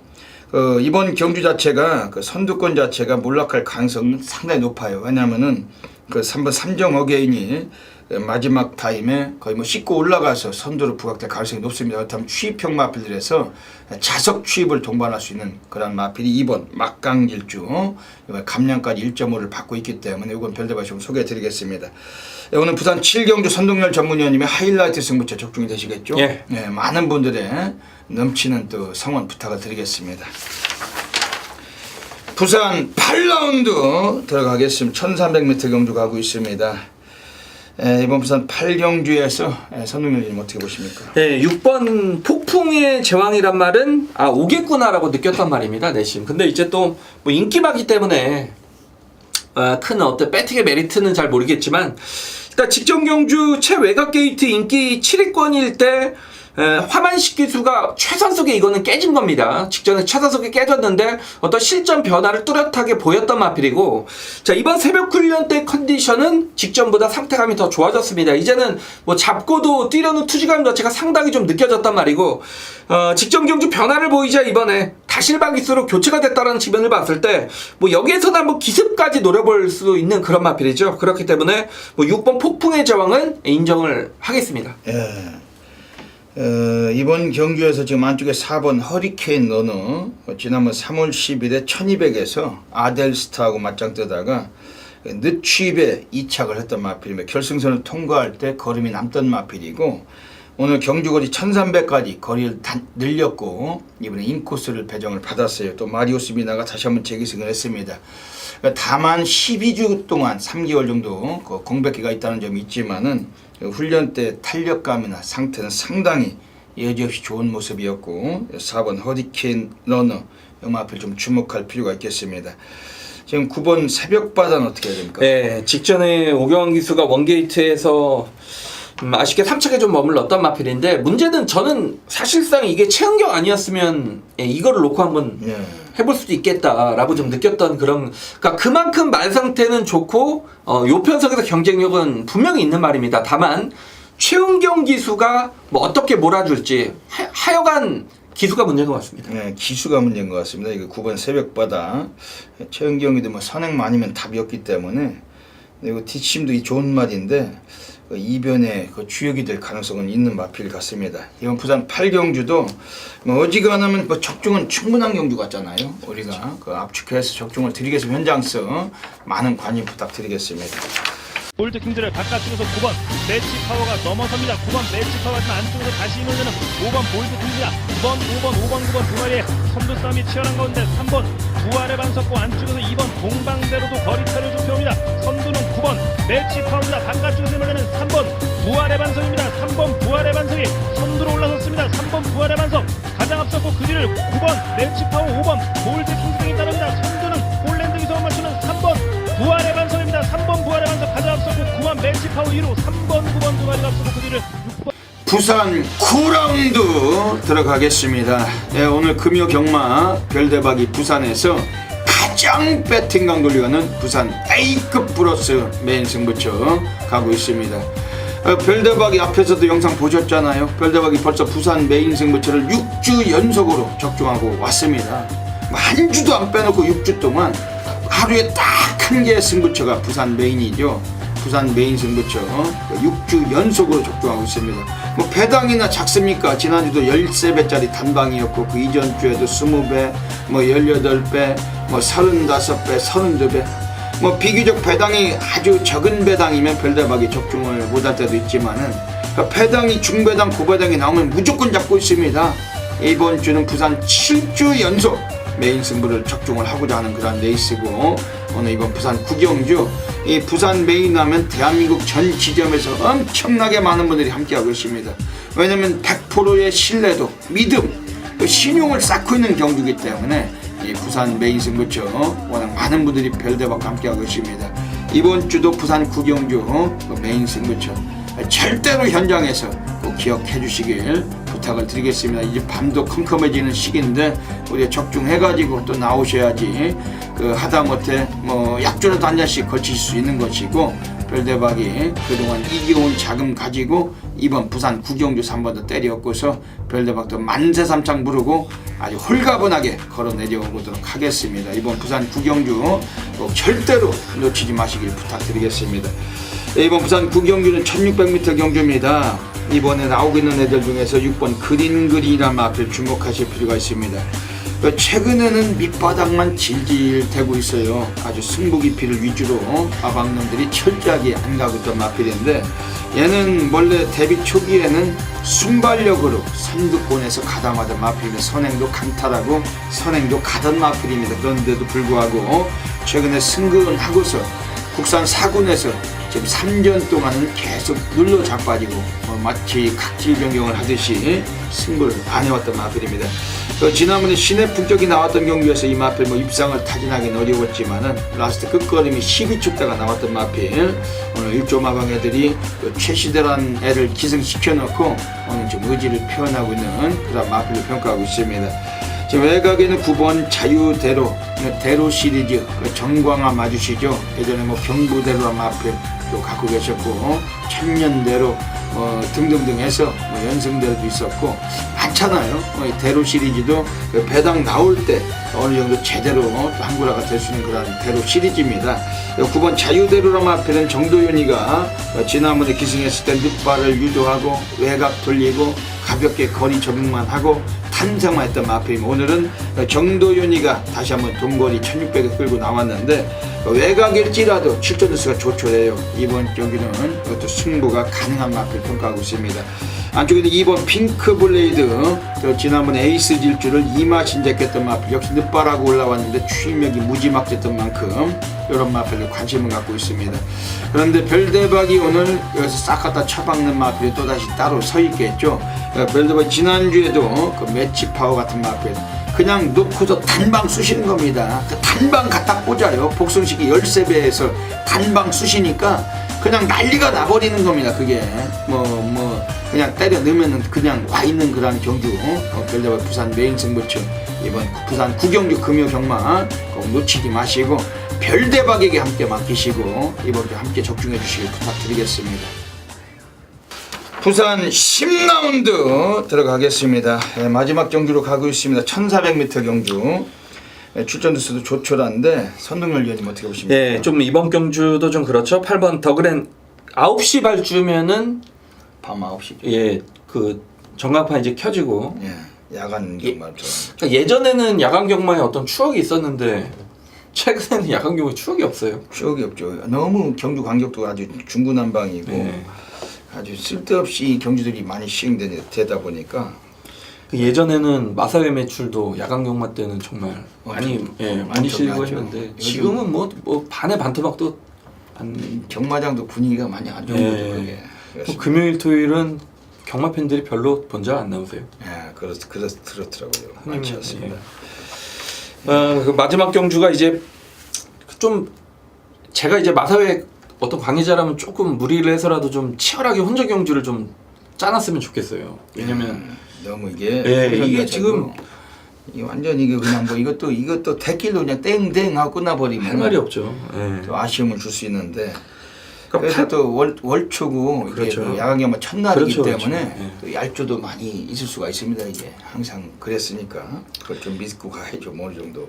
이번 경주 자체가 그 선두권 자체가 몰락할 가능성은 상당히 높아요. 왜냐하면은 그 3번 3정 어게인이 마지막 타임에 거의 뭐 씻고 올라가서 선두로 부각될 가능성이 높습니다. 그렇다면 취입형 마필들에서 자석 취입을 동반할 수 있는 그런 마필이 2번 막강질주, 감량까지 1.5를 받고 있기 때문에 이건 별대박이 좀 소개해 드리겠습니다. 오늘 부산 7경주 선동열 전문위원님의 하이라이트 승부처 적중이 되시겠죠? 예. 네, 많은 분들의 넘치는 또 성원 부탁을 드리겠습니다. 부산 8라운드 들어가겠습니다. 1300m 경주 가고 있습니다. 이번 부산 8경주에서 선동열님 어떻게 보십니까? 네, 6번 폭풍의 제왕이란 말은 오겠구나라고 느꼈단 말입니다. 내심. 근데 이제 또 뭐 인기마기 때문에 큰 어떤 배팅의 메리트는 잘 모르겠지만, 일단 직전 경주 최외곽 게이트 인기 7위권일 때 화만식 기수가 최선속에 이거는 깨진 겁니다. 직전에 최선속에 깨졌는데 어떤 실전 변화를 뚜렷하게 보였던 마필이고, 자, 이번 새벽 훈련 때 컨디션은 직전보다 상태감이 더 좋아졌습니다. 이제는 뭐 잡고도 뛰려는 투지감 자체가 상당히 좀 느껴졌단 말이고, 직전 경주 변화를 보이자 이번에 다실방 기수로 교체가 됐다는 측면을 봤을 때 뭐 여기에서는 한번 기습까지 노려볼 수 있는 그런 마필이죠. 그렇기 때문에 뭐 6번 폭풍의 제왕은 인정을 하겠습니다. 예. 이번 경주에서 지금 안쪽에 4번 허리케인 러너 지난번 3월 10일에 1200에서 아델스타하고 맞짱 뜨다가 늦취입에 이착을 했던 마필입니다. 결승선을 통과할 때 걸음이 남던 마필이고 오늘 경주거리 1300까지 거리를 늘렸고 이번에 인코스를 배정을 받았어요. 또 마리오스 미나가 다시 한번 재기승을 했습니다. 다만 12주 동안 3개월 정도 공백기가 있다는 점이 있지만은 훈련 때 탄력감이나 상태는 상당히 여지없이 좋은 모습이었고 4번 허리케인 러너 마필 좀 주목할 필요가 있겠습니다. 지금 9번 새벽바다는 어떻게 해야 됩니까? 네, 직전에 오경환 기수가 원게이트에서 아쉽게 3착에 좀 머물렀던 마필인데 문제는 저는 사실상 이게 최은경 아니었으면 이거를 놓고 한번 해볼 수도 있겠다라고 좀 느꼈던 그런, 그러니까 그만큼 말 상태는 좋고 요 편성에서 경쟁력은 분명히 있는 말입니다. 다만 최은경 기수가 뭐 어떻게 몰아줄지 하여간 기수가 문제인 것 같습니다. 네, 기수가 문제인 것 같습니다. 이거 9번 새벽바다 최은경이도 뭐 선행만 아니면 답이었기 때문에 이거 뒷심도 좋은 말인데 이변의 주역이 될 가능성은 있는 마필 같습니다. 이번 부산 8경주도 뭐 어지간하면 뭐 적중은 충분한 경주 같잖아요. 우리가 압축해서 적중을 드리겠습니다. 현장성 많은 관심 부탁드리겠습니다. 볼트킹들을 바깥쪽에서 9번 매치 파워가 넘어섭니다. 9번 매치 파워가 안쪽으로 다시 힘을 내는 5번 볼트킹입니다. 9번 두 마리의 선두 싸움이 치열한 가운데 3번 부활의 반석고 안쪽에서 2번 공방대로도 거리차를 좁혀옵니다. 선두는 9번 매치 파워입니다. 바깥쪽에서 힘을 내는 3번 부활의 반석입니다. 3번 부활의 반석이 선두로 올라섰습니다. 3번 부활의 반석 가장 앞섰고 그 뒤를 9번 매치 파워 5번 볼트킹 등이 따릅니다. 선두는 폴랜드 기사와 맞추는 3번 부활의 반석입니다. 3번 부활의 반석 가장 앞섰고 9번 매치 파워 2로 3번 9번 두 마리가 앞서고 그 뒤를 6번 부산 9라운드 들어가겠습니다. 네, 오늘 금요 경마 별대박이 부산에서 가장 배팅 강도를 가는 부산 A급 플러스 메인 승부처 가고 있습니다. 별대박이 앞에서도 영상 보셨잖아요. 별대박이 벌써 부산 메인 승부처를 6주 연속으로 적중하고 왔습니다. 한 주도 안 빼놓고 6주 동안 하루에 딱 한 개의 승부처가 부산 메인이죠. 부산 메인 승부처 6주 연속으로 적중하고 있습니다. 뭐 배당이나 작습니까? 지난주도 13배짜리 단방이었고 그 이전 주에도 20배, 뭐 18배, 뭐 35배, 32배. 뭐 비교적 배당이 아주 적은 배당이면 별대박이 적중을 못할 때도 있지만은 배당이 중배당, 고배당이 나오면 무조건 잡고 있습니다. 이번 주는 부산 7주 연속 메인 승부를 적중을 하고자 하는 그런 레이스고 오늘 이번 부산 9경주 이 부산 메인 하면 대한민국 전 지점에서 엄청나게 많은 분들이 함께하고 있습니다. 왜냐면 100%의 신뢰도, 믿음, 신용을 쌓고 있는 경주이기 때문에 이 부산 메인 승부처 워낙 많은 분들이 별대박과 함께하고 있습니다. 이번 주도 부산 9경주 메인 승부처 절대로 현장에서 꼭 기억해 주시길 부탁을 드리겠습니다. 이제 밤도 컴컴해지는 시기인데 우리가 적중해가지고 또 나오셔야지 하다못해 뭐 약주라도 한 잔씩 거칠 수 있는 것이고 별대박이 그동안 이겨온 자금 가지고 이번 부산 9경주 3번 더 때려엎고서 별대박도 만세삼창 부르고 아주 홀가분하게 걸어 내려오도록 하겠습니다. 이번 부산 9경주 꼭 절대로 놓치지 마시길 부탁드리겠습니다. 이번 부산 9경주는 1600m 경주입니다. 이번에 나오고 있는 애들 중에서 6번 그린이란 마필 주목하실 필요가 있습니다. 최근에는 밑바닥만 질질 대고 있어요. 아주 승부 깊이를 위주로 아방놈들이 철저하게 안 가고 있던 마필인데 얘는 원래 데뷔 초기에는 순발력으로 선두권에서 가담하던 마필입니다. 선행도 강탈하고 선행도 가던 마필입니다. 그런데도 불구하고 최근에 승근하고서 국산 4군에서 지금 3년 동안은 계속 눌러 자빠지고 마치 각질 변경을 하듯이 승부를 안 해왔던 마필입니다. 지난번에 신의 품격이 나왔던 경기에서 이 마필 입상을 타진하기는 어려웠지만은 라스트 끝걸음이 12초 대가 나왔던 마필 오늘 1조 마방 애들이 최시대란 애를 기승시켜 놓고 오늘 좀 의지를 표현하고 있는 그런 마필로 평가하고 있습니다. 지금 외곽에는 9번 자유대로 대로 시리즈 정광아 맞으시죠. 예전에 경부대로란 마필 또 갖고 계셨고 천년대로 등등등 해서 연승대로도 있었고 많잖아요. 대로 시리즈도 배당 나올 때 어느 정도 제대로 한구라가 될 수 있는 그런 대로 시리즈입니다. 9번 자유대로란 마필은 정도윤이가 지난번에 기승했을 때 늑발을 유도하고 외곽 돌리고 가볍게 거리 적응만 하고 탄생만 했던 마필입니다. 오늘은 정도윤이가 다시 한번 동거리 1600에 끌고 나왔는데 외곽일지라도 출전수가 조촐해요. 이번 경기는 이것도 승부가 가능한 마필 평가하고 있습니다. 안쪽에는 2번 핑크블레이드, 지난번에 에이스 질주를 2마신작했던 마필, 역시 늦바라고 올라왔는데 추임력이 무지막지했던 만큼 이런 마필에 관심을 갖고 있습니다. 그런데 별대박이 오늘 여기서 싹 갖다 쳐박는 마필이 또다시 따로 서 있겠죠. 별대박이 지난주에도 그 매치 파워 같은 마필 그냥 놓고서 단방 쑤시는 겁니다. 그 단방 갖다 꽂아요. 복숭식이 13배에서 단방 쑤시니까 그냥 난리가 나버리는 겁니다. 그게 그냥 때려 넣으면 그냥 와 있는 그런 경주. 별대박 부산 메인 승부처 이번 부산 구경주 금요 경마 꼭 놓치지 마시고 별대박에게 함께 맡기시고 이번 주 함께 적중해 주시길 부탁드리겠습니다. 부산 10라운드 들어가겠습니다. 마지막 경주로 가고 있습니다. 1400m 경주. 출전 수도 조촐한데 선동열 위원님 어떻게 보십니까? 예, 좀 이번 경주도 좀 그렇죠. 8번 더그랜 9시 발주면은 밤 9시. 예, 그 전광판 이제 켜지고. 예, 야간 경마 그러니까 예전에는 야간 경마에 어떤 추억이 있었는데 최근에는 야간 경마에 추억이 없어요. 추억이 없죠. 너무 경주 간격도 아주 중구난방이고 예. 아주 쓸데없이 경주들이 많이 시행되다 보니까 그 예전에는 마사회 매출도 야간 경마 때는 정말 많이 많이 실고 엄청나죠. 했는데 지금은 뭐 반의 반토막도 경마장도 분위기가 많이 안 좋은 거죠. 그게. 뭐 금요일 토요일은 경마 팬들이 별로 본적 안 나오세요. 예, 그렇더라고요. 많지 않습니다. 그 마지막 경주가 이제 좀 제가 이제 마사회 어떤 관계자라면 조금 무리를 해서라도 좀 치열하게 혼전 경주를 좀 짜놨으면 좋겠어요. 왜냐면 너무 이게 이게 지금 이 완전 이게 그냥 뭐 이것도 대길로 그냥 땡땡 하고 끝나버리면 할 말이 없죠. 또 아쉬움을 줄 수 있는데 그러니까 그래서 또 월초고 그렇죠. 이게 야간경마 첫날이기 그렇죠, 때문에 그렇죠. 또 얄조도 많이 있을 수가 있습니다. 이게 항상 그랬으니까 그걸 좀 믿고 가야죠. 뭐 어느 정도.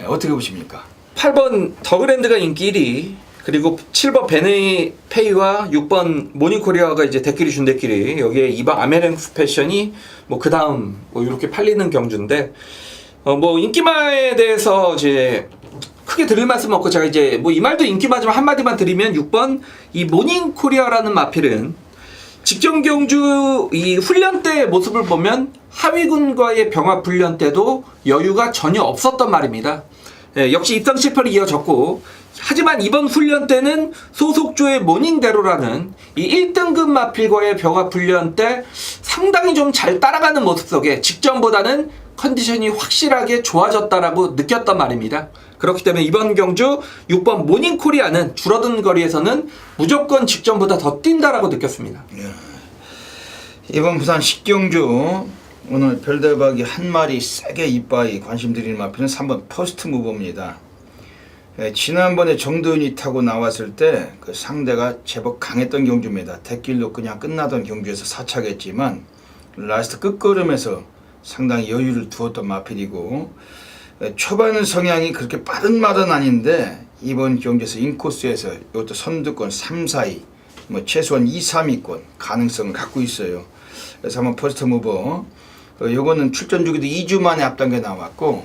어떻게 보십니까? 8번 더그랜드가 인기 1위, 그리고 7번 베네페이와 6번 모닝코리아가 이제 대끼리 준대끼리, 여기에 2번 아메랭스 패션이 뭐 그 다음 뭐 이렇게 팔리는 경주인데 뭐 인기마에 대해서 이제 크게 드릴 말씀 없고 제가 이제 뭐 이 말도 인기마지만 한마디만 드리면 6번 이 모닝코리아라는 마필은 직전 경주 이 훈련 때 모습을 보면 하위군과의 병합 훈련 때도 여유가 전혀 없었던 말입니다. 예, 역시 입상 실패를 이어졌고, 하지만 이번 훈련 때는 소속조의 모닝대로라는 이 1등급 마필과의 병합 훈련 때 상당히 좀 잘 따라가는 모습 속에 직전보다는 컨디션이 확실하게 좋아졌다라고 느꼈단 말입니다. 그렇기 때문에 이번 경주 6번 모닝코리아는 줄어든 거리에서는 무조건 직전보다 더 뛴다라고 느꼈습니다. 이번 부산 10경주 오늘 별대박이 한 마리 세게 이빠이 관심 드리는 마필은 3번 퍼스트 무버입니다. 지난번에 정도윤이 타고 나왔을 때 그 상대가 제법 강했던 경주입니다. 대길로 그냥 끝나던 경주에서 사착했지만 라스트 끝걸음에서 상당히 여유를 두었던 마필이고, 초반 성향이 그렇게 빠른 말은 아닌데 이번 경주에서 인코스에서 이것도 선두권 3, 4위 뭐 최소한 2, 3위권 가능성을 갖고 있어요. 그래서 한번 퍼스트 무버 요거는 출전 주기도 2주 만에 앞당겨 나왔고,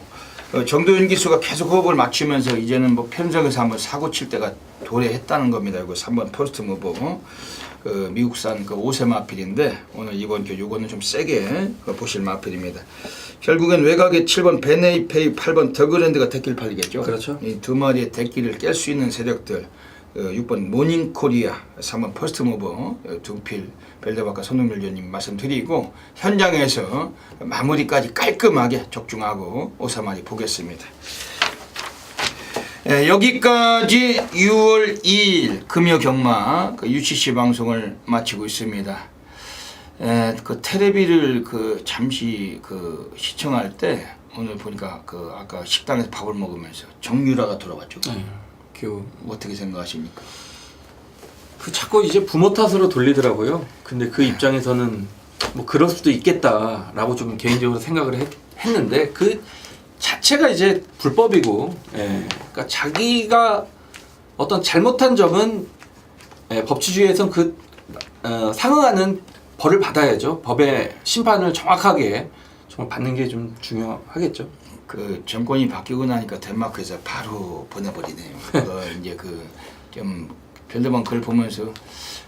정도윤 기수가 계속 호흡을 맞추면서 이제는 뭐 편성에서 한번 사고 칠 때가 도래했다는 겁니다. 이거 3번 퍼스트 무버 미국산 그 5세 마필인데 오늘 이번 요거는 좀 세게 보실 마필입니다. 결국엔 외곽에 7번 베네이페이, 8번 더그랜드가 대길 팔리겠죠. 그렇죠. 이 두 마리의 대길을 깰 수 있는 세력들, 6번 모닝코리아, 3번 퍼스트 무버 두필 별대박과 손흥민 위원님 말씀드리고 현장에서 마무리까지 깔끔하게 적중하고 오사마리 보겠습니다. 여기까지 6월 2일 금요 경마 UCC 방송을 마치고 있습니다. 그 텔레비를 잠시 시청할 때 오늘 보니까 아까 식당에서 밥을 먹으면서 정유라가 돌아왔죠. 어떻게 생각하십니까? 그 자꾸 이제 부모 탓으로 돌리더라고요. 근데 그 입장에서는 뭐 그럴 수도 있겠다라고 좀 개인적으로 생각을 했는데 그 자체가 이제 불법이고, 그러니까 자기가 어떤 잘못한 점은 법치주의에선 상응하는 벌을 받아야죠. 법의 심판을 정확하게 정말 받는 게 좀 중요하겠죠. 그 정권이 바뀌고 나니까 덴마크에서 바로 보내버리네요. 이제 그 좀 별대방 글 보면서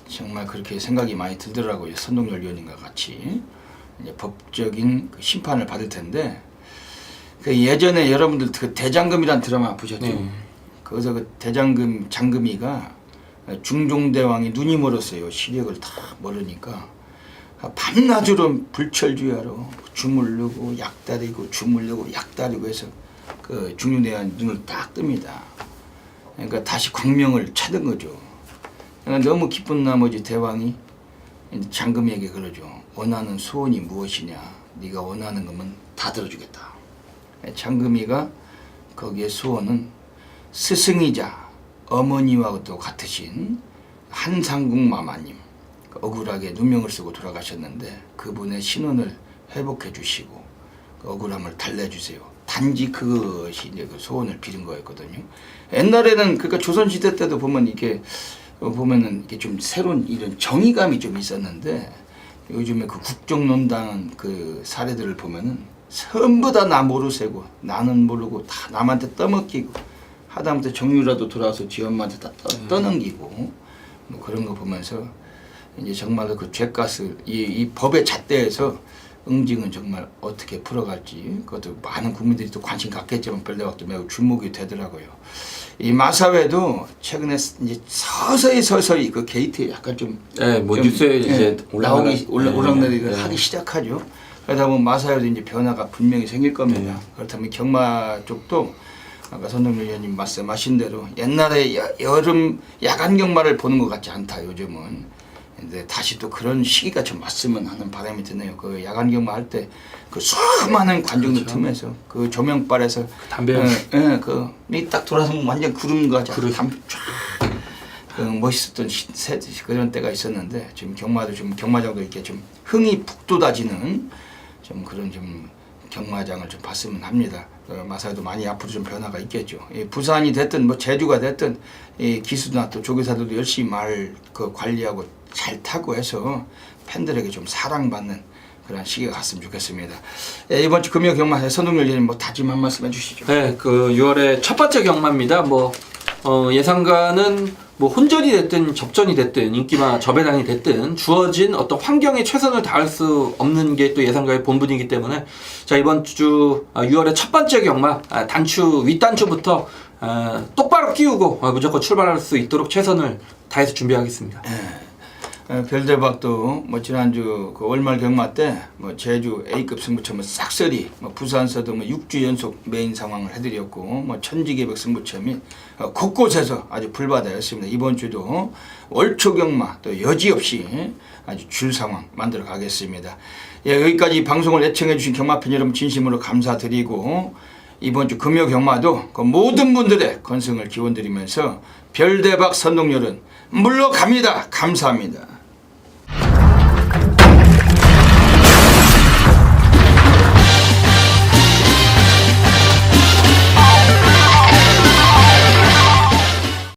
정말 그렇게 생각이 많이 들더라고요. 선동열 위원님과 같이 이제 법적인 그 심판을 받을 텐데 그 예전에 여러분들 그 대장금이란 드라마 보셨죠? 네. 거기서 그 대장금 장금이가 중종대왕이 눈이 멀었어요. 시력을 다 멀으니까 밤낮으로 불철주야로 주물르고 약다리고 주물르고 약다리고 해서 그 중종대왕 눈을 딱 뜹니다. 그러니까 다시 광명을 찾은 거죠. 그러니까 너무 기쁜 나머지 대왕이 장금이에게 그러죠. 원하는 소원이 무엇이냐? 네가 원하는 거면 다 들어주겠다. 장금이가 거기에 소원은 스승이자 어머니와도 같으신 한상국 마마님 억울하게 누명을 쓰고 돌아가셨는데 그분의 신원을 회복해 주시고 그 억울함을 달래주세요. 단지 그것이 이제 그 소원을 빌은 거였거든요. 옛날에는 그러니까 조선시대 때도 보면 이게 보면은 이게 좀 새로운 이런 정의감이 좀 있었는데 요즘에 그 국정농단 그 사례들을 보면은 전부 다 나 모르세고 나는 모르고 다 남한테 떠먹기고 하다못해 정유라도 돌아와서 지 엄마한테 다 떠넘기고 뭐 그런 거 보면서 이제 정말로 그 죄값을 이 법의 잣대에서 응징은 정말 어떻게 풀어갈지 그것도 많은 국민들이 또 관심 갖겠지만 별대박도 매우 주목이 되더라고요. 이 마사회도 최근에 이제 서서히 그 게이트에 약간 좀 네, 뭐 뉴스에 이제 올라오기 하기 시작하죠. 그러다 보면 마사회도 이제 변화가 분명히 생길 겁니다. 그렇다면 경마 쪽도 아까 선동열 의원님 말씀하신 대로 옛날에 여름 야간 경마를 보는 것 같지 않다 요즘은. 근데 다시 또 그런 시기가 좀 왔으면 하는 바람이 드네요. 그 야간 경마 할 때 그 수많은 관중들 그렇죠. 틈에서 그 조명빨에서 담배 그딱 돌아서면 완전 구름 같이 그렇죠. 담배 쫙 그 멋있었던 그런 때가 있었는데 지금 경마도 좀 경마장도 이렇게 좀 흥이 푹 돋아지는 좀 그런 좀 경마장을 좀 봤으면 합니다. 마사회도 많이 앞으로 좀 변화가 있겠죠. 부산이 됐든 뭐 제주가 됐든 기수나 또 조교사들도 열심히 말 그 관리하고 잘 타고 해서 팬들에게 좀 사랑받는 그런 시기가 갔으면 좋겠습니다. 이번 주 금요 경마 선동열 의원님 뭐 다짐 한 말씀 해주시죠. 네, 그 6월의 첫 번째 경마입니다. 뭐 예상가는 뭐 혼전이 됐든 접전이 됐든 인기마 저배당이 됐든 주어진 어떤 환경에 최선을 다할 수 없는 게 또 예상가의 본분이기 때문에 자 이번 주 6월의 첫 번째 경마 단추 윗단추부터 똑바로 끼우고 무조건 출발할 수 있도록 최선을 다해서 준비하겠습니다. 별대박도 뭐 지난주 그 월말 경마 때 뭐 제주 A급 승부처럼 싹쓸이 뭐 부산서도 뭐 6주 연속 메인 상황을 해드렸고 뭐 천지개벽 승부처럼이 곳곳에서 아주 불바다였습니다. 이번 주도 월초 경마 또 여지없이 아주 줄 상황 만들어 가겠습니다. 여기까지 방송을 애청해 주신 경마팬 여러분 진심으로 감사드리고 이번 주 금요 경마도 그 모든 분들의 건승을 기원드리면서 별대박 선동열은 물러갑니다. 감사합니다.